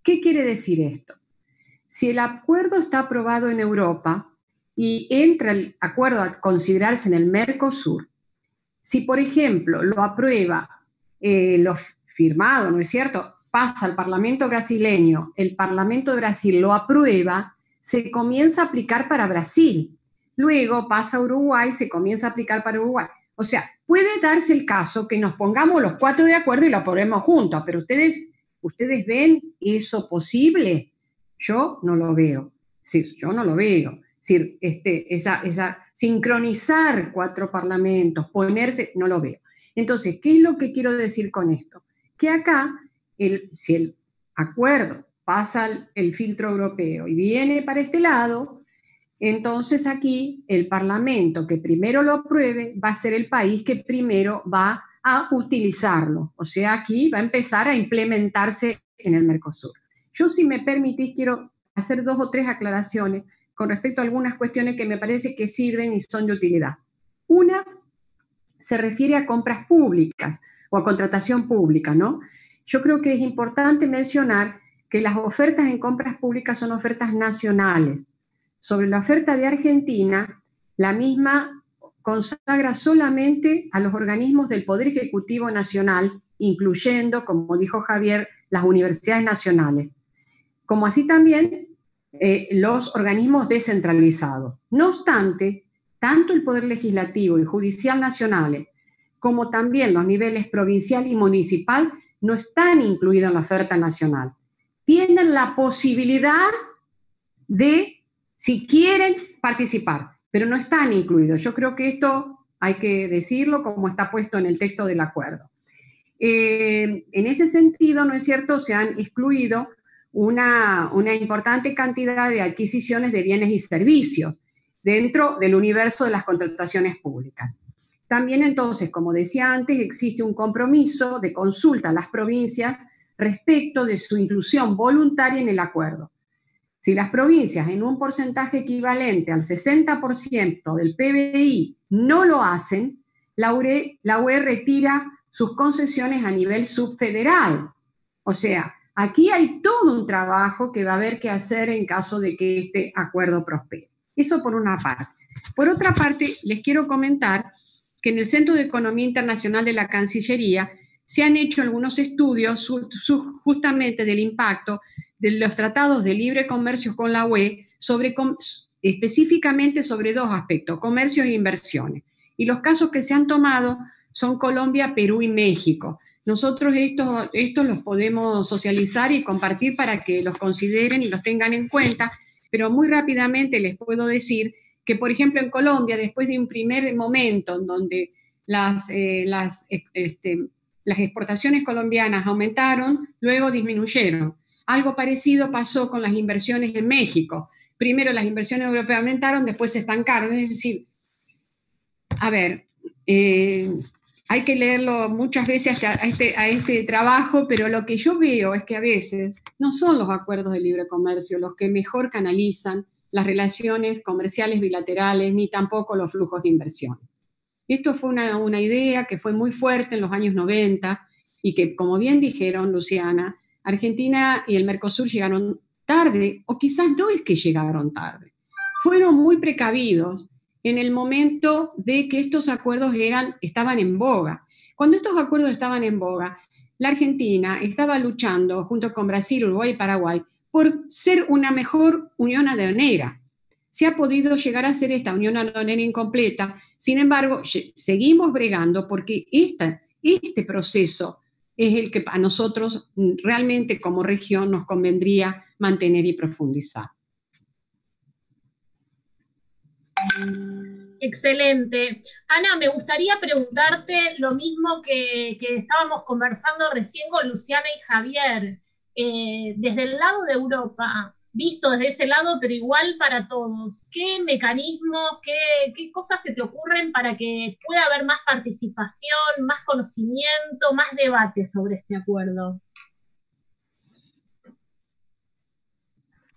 ¿Qué quiere decir esto? Si el acuerdo está aprobado en Europa y entra el acuerdo a considerarse en el Mercosur, si, por ejemplo, lo aprueba, lo firmado, ¿no es cierto?, pasa al Parlamento brasileño, el Parlamento de Brasil lo aprueba, se comienza a aplicar para Brasil. Luego pasa a Uruguay, se comienza a aplicar para Uruguay. O sea, puede darse el caso que nos pongamos los cuatro de acuerdo y lo aprobemos juntos, pero ¿ustedes ven eso posible? Yo no lo veo. Sí, yo no lo veo. Es decir, esa sincronizar cuatro parlamentos, ponerse, no lo veo. Entonces, ¿qué es lo que quiero decir con esto? Que acá, si el acuerdo pasa el filtro europeo y viene para este lado, entonces aquí el Parlamento que primero lo apruebe va a ser el país que primero va a utilizarlo. O sea, aquí va a empezar a implementarse en el Mercosur. Yo, si me permitís, quiero hacer 2 o 3 aclaraciones con respecto a algunas cuestiones que me parece que sirven y son de utilidad. Una se refiere a compras públicas o a contratación pública, ¿no? yo creo que es importante mencionar que las ofertas en compras públicas son ofertas nacionales. Sobre la oferta de Argentina, la misma consagra solamente a los organismos del Poder Ejecutivo Nacional, incluyendo, como dijo Javier, las universidades nacionales, como así también los organismos descentralizados. No obstante, tanto el Poder Legislativo y Judicial nacionales, como también los niveles provincial y municipal, no están incluidos en la oferta nacional. Tienen la posibilidad de, si quieren, participar, pero no están incluidos. Yo creo que esto hay que decirlo como está puesto en el texto del acuerdo. En ese sentido, ¿no es cierto?, se han excluido una importante cantidad de adquisiciones de bienes y servicios dentro del universo de las contrataciones públicas. También entonces, como decía antes, existe un compromiso de consulta a las provincias respecto de su inclusión voluntaria en el acuerdo. Si las provincias en un porcentaje equivalente al 60% del PBI no lo hacen, la UE retira sus concesiones a nivel subfederal. O sea, aquí hay todo un trabajo que va a haber que hacer en caso de que este acuerdo prospere. Eso por una parte. Por otra parte, les quiero comentar que en el Centro de Economía Internacional de la Cancillería se han hecho algunos estudios justamente del impacto de los tratados de libre comercio con la UE, específicamente sobre dos aspectos, comercio e inversiones. Y los casos que se han tomado son Colombia, Perú y México. Nosotros estos los podemos socializar y compartir para que los consideren y los tengan en cuenta, pero muy rápidamente les puedo decir que, por ejemplo, en Colombia, después de un primer momento en donde las exportaciones colombianas aumentaron, luego disminuyeron. Algo parecido pasó con las inversiones en México. Primero las inversiones europeas aumentaron, después se estancaron. Es decir, a ver, hay que leerlo muchas veces a este trabajo, pero lo que yo veo es que a veces no son los acuerdos de libre comercio los que mejor canalizan las relaciones comerciales bilaterales, ni tampoco los flujos de inversión. Esto fue una idea que fue muy fuerte en los años 90 y que, como bien dijeron, Luciana, Argentina y el Mercosur llegaron tarde, o quizás no es que llegaron tarde, fueron muy precavidos en el momento de que estos acuerdos estaban en boga. Cuando estos acuerdos estaban en boga, la Argentina estaba luchando junto con Brasil, Uruguay y Paraguay por ser una mejor unión aduanera. Se ha podido llegar a ser esta unión aduanera incompleta, sin embargo, seguimos bregando porque este proceso es el que a nosotros realmente como región nos convendría mantener y profundizar. Excelente. Ana, me gustaría preguntarte lo mismo que estábamos conversando recién con Luciana y Javier. Desde el lado de Europa, visto desde ese lado, pero igual para todos, ¿qué mecanismos, qué cosas se te ocurren para que pueda haber más participación, más conocimiento, más debate sobre este acuerdo?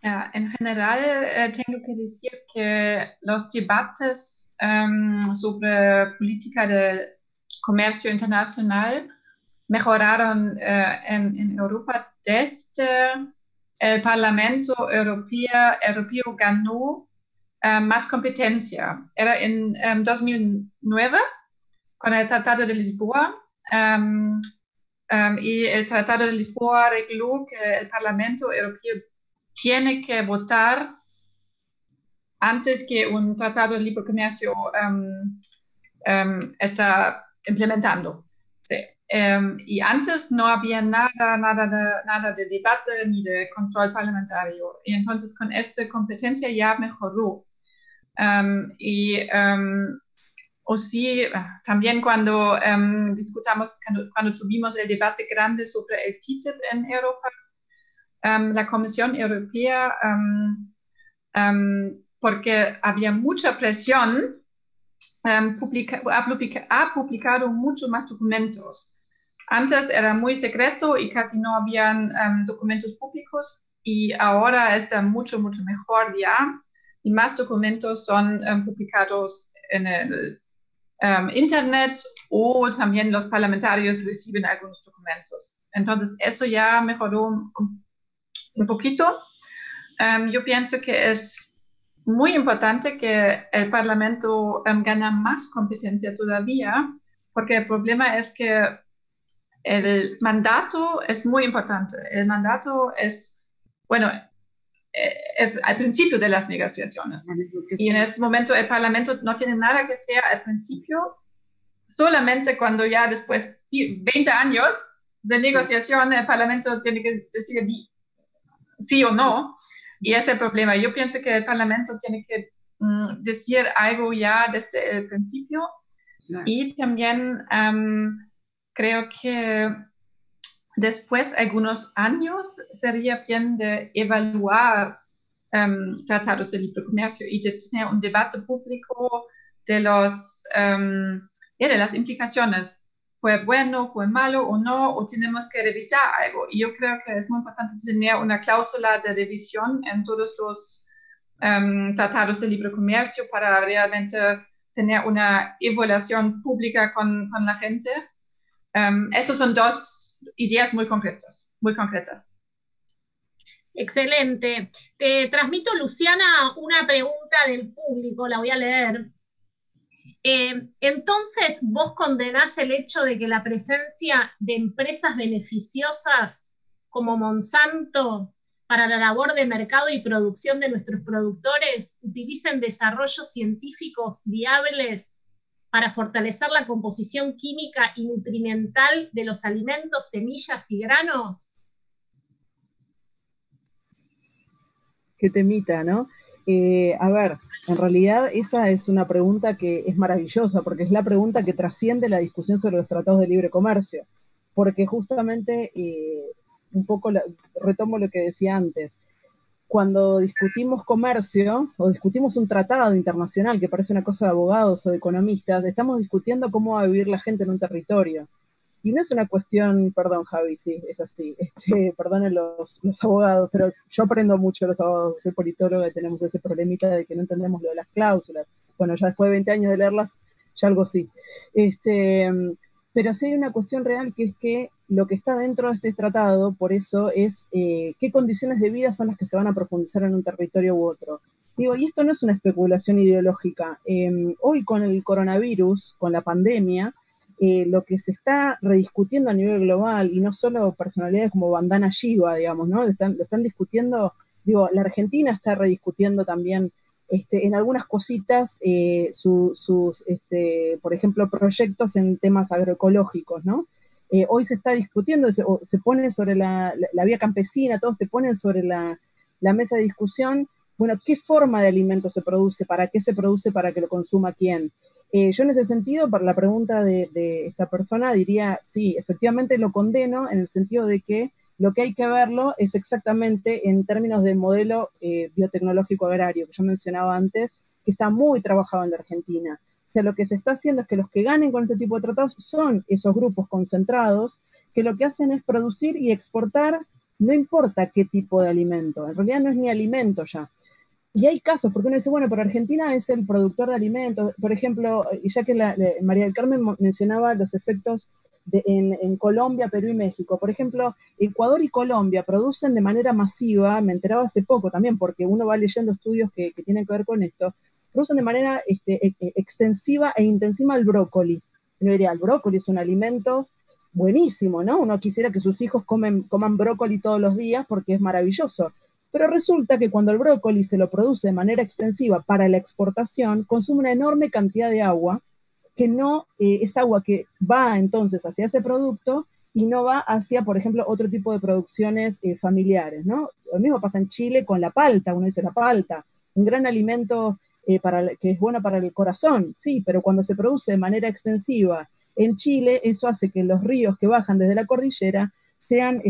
En general tengo que decir que los debates sobre política de comercio internacional mejoraron en Europa desde el Parlamento Europeo ganó más competencia. Era en 2009 con el Tratado de Lisboa y el Tratado de Lisboa regló que el Parlamento Europeo tiene que votar antes que un tratado de libre comercio está implementando. Sí. Y antes no había nada de debate ni de control parlamentario. Y entonces con esta competencia ya mejoró. O sí, también cuando cuando tuvimos el debate grande sobre el TTIP en Europa, la Comisión Europea, porque había mucha presión, ha publicado mucho más documentos. Antes era muy secreto y casi no habían documentos públicos y ahora está mucho mejor ya y más documentos son publicados en el Internet, o también los parlamentarios reciben algunos documentos. Entonces, eso ya mejoró un poquito. Yo pienso que es muy importante que el Parlamento gane más competencia todavía, porque el problema es que el mandato es muy importante. El mandato es, bueno, es al principio de las negociaciones. Y en ese momento el Parlamento no tiene nada que sea al principio, solamente cuando ya después de 20 años de negociación el Parlamento tiene que decir sí o no. Y ese es el problema. Yo pienso que el Parlamento tiene que decir algo ya desde el principio. Claro. Y también creo que después de algunos años sería bien de evaluar tratados de libre comercio y de tener un debate público de las implicaciones. ¿Fue bueno, fue malo o no? ¿O tenemos que revisar algo? Y yo creo que es muy importante tener una cláusula de revisión en todos los tratados de libre comercio para realmente tener una evaluación pública con la gente. Esas son dos ideas muy concretas, muy concretas. Excelente. Te transmito, Luciana, una pregunta del público, la voy a leer. Entonces, ¿vos condenás el hecho de que la presencia de empresas beneficiosas como Monsanto para la labor de mercado y producción de nuestros productores utilicen desarrollos científicos viables para fortalecer la composición química y nutrimental de los alimentos, semillas y granos? Qué temita, ¿no? A ver, en realidad esa es una pregunta que es maravillosa, porque es la pregunta que trasciende la discusión sobre los tratados de libre comercio, porque justamente, un poco retomo lo que decía antes, cuando discutimos comercio, o discutimos un tratado internacional, que parece una cosa de abogados o de economistas, estamos discutiendo cómo va a vivir la gente en un territorio. Y no es una cuestión, perdón Javi, sí, es así, perdonen los abogados, pero yo aprendo mucho de los abogados, soy politóloga y tenemos ese problemita de que no entendemos lo de las cláusulas. Bueno, ya después de 20 años de leerlas, ya algo sí. Pero sí hay una cuestión real, que es que lo que está dentro de este tratado, por eso es qué condiciones de vida son las que se van a profundizar en un territorio u otro. Digo, y esto no es una especulación ideológica. Hoy con el coronavirus, con la pandemia, lo que se está rediscutiendo a nivel global, y no solo personalidades como Vandana Shiva, digamos, ¿no? Lo están discutiendo, digo, la Argentina está rediscutiendo también en algunas cositas sus, por ejemplo, proyectos en temas agroecológicos, ¿no? Hoy se está discutiendo, se pone sobre la vía campesina, todos te ponen sobre la mesa de discusión, bueno, ¿qué forma de alimento se produce? ¿Para qué se produce? ¿Para que lo consuma quién? Yo en ese sentido, para la pregunta de esta persona, diría, sí, efectivamente lo condeno en el sentido de que lo que hay que verlo es exactamente en términos del modelo biotecnológico agrario que yo mencionaba antes, que está muy trabajado en la Argentina. O sea, lo que se está haciendo es que los que ganen con este tipo de tratados son esos grupos concentrados que lo que hacen es producir y exportar, no importa qué tipo de alimento, en realidad no es ni alimento ya. Y hay casos, porque uno dice, bueno, pero Argentina es el productor de alimentos. Por ejemplo, ya que María del Carmen mencionaba los efectos en Colombia, Perú y México. Por ejemplo, Ecuador y Colombia producen de manera masiva, me enteraba hace poco también, porque uno va leyendo estudios que tienen que ver con esto, producen de manera extensiva e intensiva el brócoli. Uno diría, el brócoli es un alimento buenísimo, ¿no? Uno quisiera que sus hijos coman brócoli todos los días porque es maravilloso. Pero resulta que cuando el brócoli se lo produce de manera extensiva para la exportación, consume una enorme cantidad de agua, que no es agua que va entonces hacia ese producto y no va hacia, por ejemplo, otro tipo de producciones familiares, ¿no? Lo mismo pasa en Chile con la palta. Uno dice la palta, un gran alimento que es bueno para el corazón, sí, pero cuando se produce de manera extensiva en Chile, eso hace que los ríos que bajan desde la cordillera sean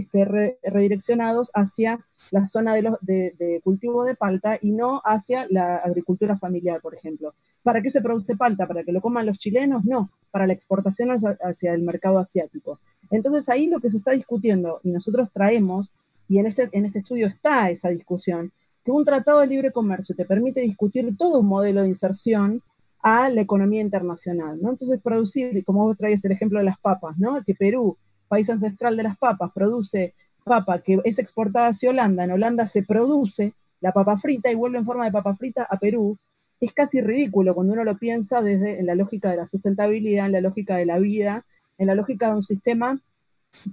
redireccionados hacia la zona de cultivo de palta y no hacia la agricultura familiar, por ejemplo. ¿Para qué se produce palta? ¿Para que lo coman los chilenos? No, para la exportación hacia el mercado asiático. Entonces ahí lo que se está discutiendo, y nosotros traemos, y en este estudio está esa discusión, que un tratado de libre comercio te permite discutir todo un modelo de inserción a la economía internacional, ¿no? Entonces producir, como vos traías el ejemplo de las papas, ¿no? Que Perú, país ancestral de las papas, produce papa que es exportada hacia Holanda, en Holanda se produce la papa frita y vuelve en forma de papa frita a Perú, es casi ridículo cuando uno lo piensa desde en la lógica de la sustentabilidad, en la lógica de la vida, en la lógica de un sistema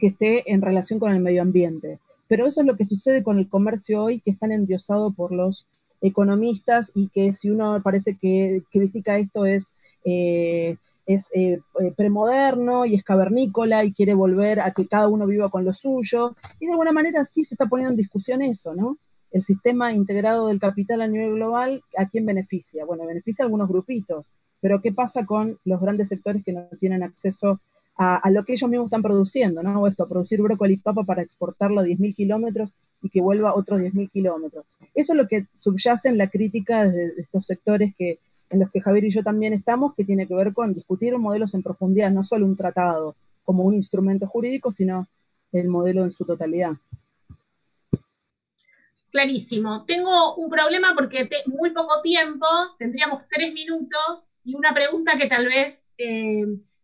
que esté en relación con el medio ambiente. Pero eso es lo que sucede con el comercio hoy, que es tan endiosado por los economistas y que si uno parece que critica esto es premoderno y es cavernícola y quiere volver a que cada uno viva con lo suyo. Y de alguna manera sí se está poniendo en discusión eso, ¿no? El sistema integrado del capital a nivel global, ¿a quién beneficia? Bueno, beneficia a algunos grupitos, pero ¿qué pasa con los grandes sectores que no tienen acceso a lo que ellos mismos están produciendo, ¿no? O esto, producir brócoli y papa para exportarlo a 10.000 kilómetros y que vuelva a otros 10.000 kilómetros. Eso es lo que subyace en la crítica de estos sectores en los que Javier y yo también estamos, que tiene que ver con discutir modelos en profundidad, no solo un tratado como un instrumento jurídico, sino el modelo en su totalidad. Clarísimo. Tengo un problema porque muy poco tiempo, tendríamos 3 minutos, y una pregunta que tal vez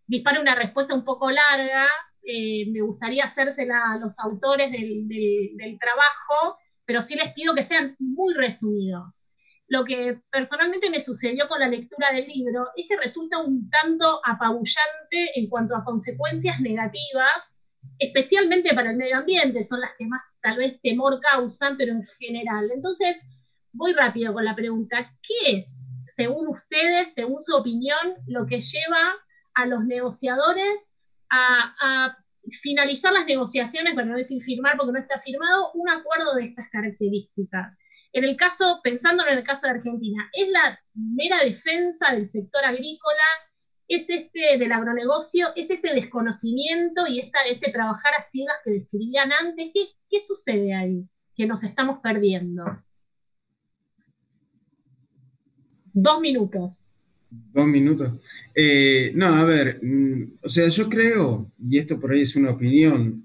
dispare una respuesta un poco larga. Me gustaría hacérsela a los autores del trabajo, pero sí les pido que sean muy resumidos. Lo que personalmente me sucedió con la lectura del libro es que resulta un tanto apabullante en cuanto a consecuencias negativas, especialmente para el medio ambiente, son las que más tal vez temor causan, pero en general. Entonces, voy rápido con la pregunta. ¿Qué es, según ustedes, según su opinión, lo que lleva a los negociadores a finalizar las negociaciones, para no decir firmar porque no está firmado, un acuerdo de estas características? En el caso, pensándolo en el caso de Argentina, ¿es la mera defensa del sector agrícola? ¿Es del agronegocio? ¿Es desconocimiento y este trabajar a ciegas que describían antes? ¿Qué sucede ahí que nos estamos perdiendo? 2 minutos. 2 minutos. No, a ver, o sea, yo creo, y esto por ahí es una opinión,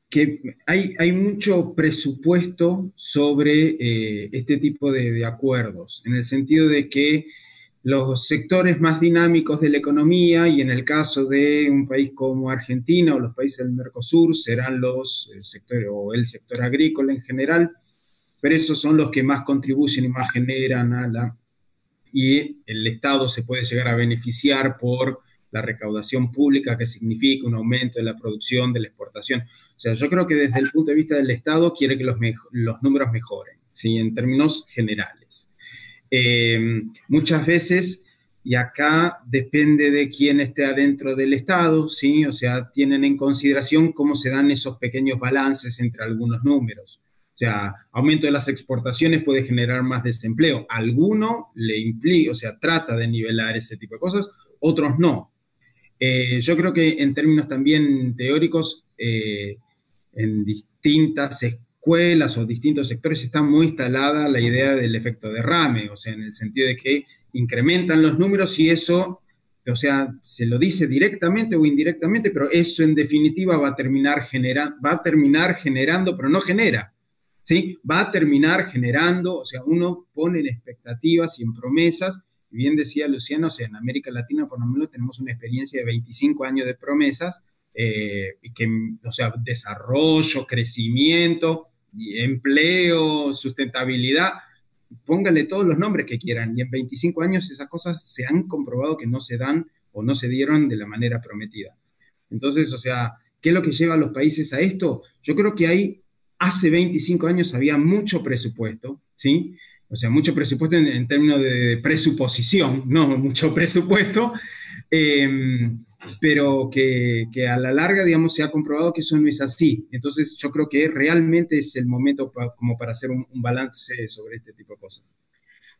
que hay mucho presupuesto sobre este tipo de acuerdos, en el sentido de que los sectores más dinámicos de la economía, y en el caso de un país como Argentina o los países del Mercosur, serán el sector agrícola en general, pero esos son los que más contribuyen y más generan y el Estado se puede llegar a beneficiar por la recaudación pública, que significa un aumento de la producción, de la exportación. O sea, yo creo que desde el punto de vista del Estado quiere que los números mejoren, ¿sí? En términos generales. Muchas veces, y acá depende de quién esté adentro del Estado, ¿sí? O sea, tienen en consideración cómo se dan esos pequeños balances entre algunos números. O sea, aumento de las exportaciones puede generar más desempleo. Alguno le implica, o sea, trata de nivelar ese tipo de cosas, otros no. Yo creo que en términos también teóricos, en distintas escuelas o distintos sectores está muy instalada la idea del efecto derrame, o sea, en el sentido de que incrementan los números y eso, o sea, se lo dice directamente o indirectamente, pero eso en definitiva va a terminar generando, pero no genera, ¿sí? Va a terminar generando, o sea, uno pone en expectativas y en promesas. Bien decía Luciano, o sea, en América Latina por lo menos tenemos una experiencia de 25 años de promesas, o sea, desarrollo, crecimiento, empleo, sustentabilidad, póngale todos los nombres que quieran, y en 25 años esas cosas se han comprobado que no se dan o no se dieron de la manera prometida. Entonces, o sea, ¿qué es lo que lleva a los países a esto? Yo creo que hace 25 años había mucho presupuesto, ¿sí? O sea, mucho presupuesto en términos de presuposición, no mucho presupuesto, pero que a la larga, digamos, se ha comprobado que eso no es así. Entonces, yo creo que realmente es el momento como para hacer un balance sobre este tipo de cosas.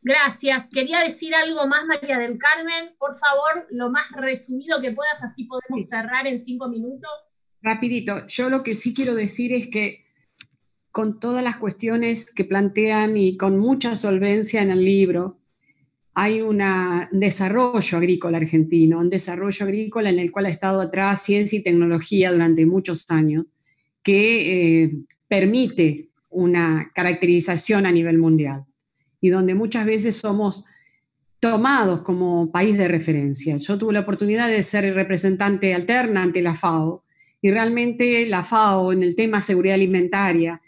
Gracias. Quería decir algo más, María del Carmen. Por favor, lo más resumido que puedas, así podemos cerrar en 5 minutos. Rapidito. Yo lo que sí quiero decir es que con todas las cuestiones que plantean y con mucha solvencia en el libro, hay un desarrollo agrícola argentino, un desarrollo agrícola en el cual ha estado atrás ciencia y tecnología durante muchos años, que permite una caracterización a nivel mundial y donde muchas veces somos tomados como país de referencia. Yo tuve la oportunidad de ser representante alterna ante la FAO, y realmente la FAO en el tema seguridad alimentaria,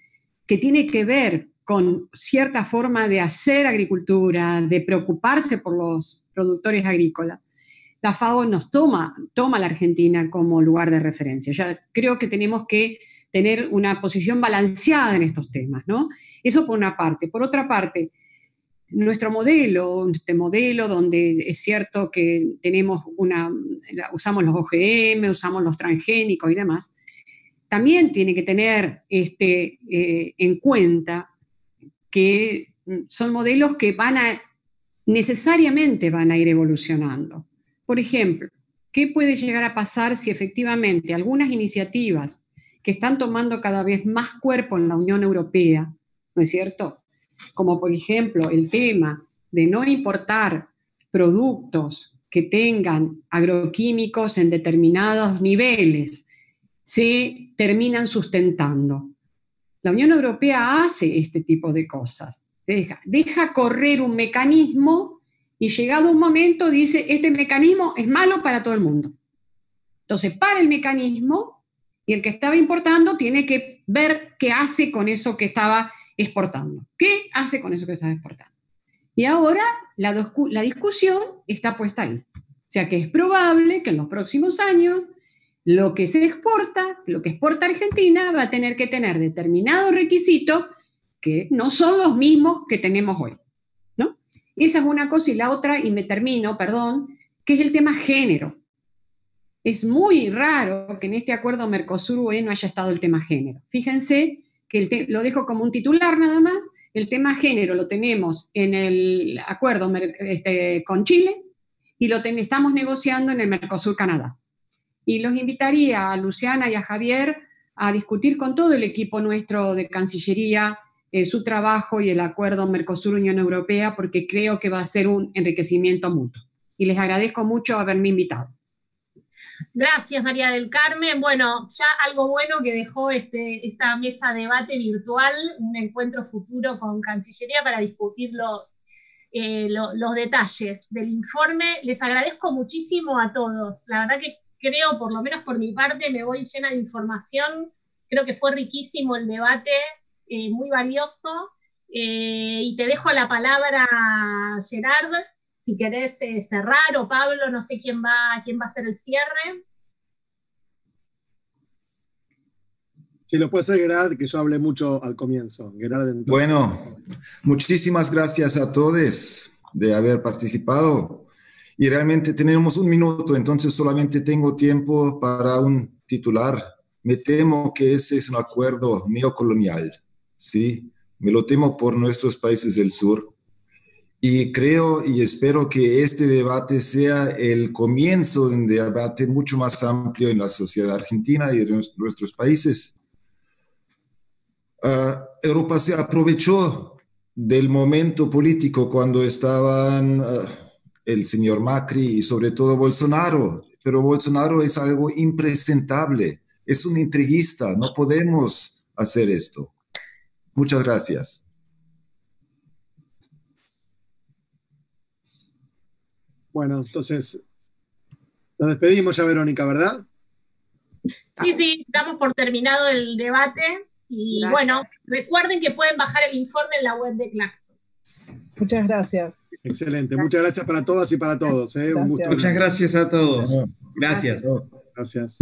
que tiene que ver con cierta forma de hacer agricultura, de preocuparse por los productores agrícolas, la FAO nos toma a la Argentina como lugar de referencia. Ya creo que tenemos que tener una posición balanceada en estos temas, ¿no? Eso por una parte. Por otra parte, nuestro modelo, este modelo donde es cierto que usamos los OGM, usamos los transgénicos y demás, también tiene que tener en cuenta que son modelos que necesariamente van a ir evolucionando. Por ejemplo, ¿qué puede llegar a pasar si efectivamente algunas iniciativas que están tomando cada vez más cuerpo en la Unión Europea, ¿no es cierto?, como por ejemplo el tema de no importar productos que tengan agroquímicos en determinados niveles, se terminan sustentando? La Unión Europea hace este tipo de cosas. Deja correr un mecanismo y llegado un momento dice, este mecanismo es malo para todo el mundo. Entonces para el mecanismo y el que estaba importando tiene que ver qué hace con eso que estaba exportando. ¿Qué hace con eso que estaba exportando? Y ahora la discusión está puesta ahí. O sea que es probable que en los próximos años lo que exporta Argentina va a tener que tener determinados requisitos que no son los mismos que tenemos hoy, ¿no? Esa es una cosa, y la otra, y me termino, perdón, que es el tema género. Es muy raro que en este acuerdo Mercosur-UE no haya estado el tema género. Fíjense que lo dejo como un titular nada más, el tema género lo tenemos en el acuerdo con Chile y estamos negociando en el Mercosur-Canadá. Y los invitaría a Luciana y a Javier a discutir con todo el equipo nuestro de Cancillería su trabajo y el acuerdo Mercosur-Unión Europea, porque creo que va a ser un enriquecimiento mutuo. Y les agradezco mucho haberme invitado. Gracias, María del Carmen. Bueno, ya algo bueno que dejó esta mesa de debate virtual, un encuentro futuro con Cancillería para discutir los detalles del informe. Les agradezco muchísimo a todos. La verdad que creo, por lo menos por mi parte, me voy llena de información. Creo que fue riquísimo el debate, muy valioso. Y te dejo la palabra, Gerard, si querés cerrar, o Pablo, no sé quién va a hacer el cierre. Si lo puede hacer Gerard, que yo hablé mucho al comienzo. Gerard, entonces. Bueno, muchísimas gracias a todos de haber participado. Y realmente tenemos un minuto, entonces solamente tengo tiempo para un titular. Me temo que ese es un acuerdo neocolonial, ¿sí? Me lo temo por nuestros países del sur. Y creo y espero que este debate sea el comienzo de un debate mucho más amplio en la sociedad argentina y de nuestros países. Europa se aprovechó del momento político cuando estaban el señor Macri y sobre todo Bolsonaro, pero Bolsonaro es algo impresentable, es un intriguista, no podemos hacer esto. Muchas gracias. Bueno, entonces, nos despedimos ya, Verónica, ¿verdad? Sí, damos por terminado el debate. Y gracias. Bueno, recuerden que pueden bajar el informe en la web de Claxo. Muchas gracias. Excelente, muchas gracias para todas y para todos. Un gusto. Muchas gracias a todos. Gracias. Gracias.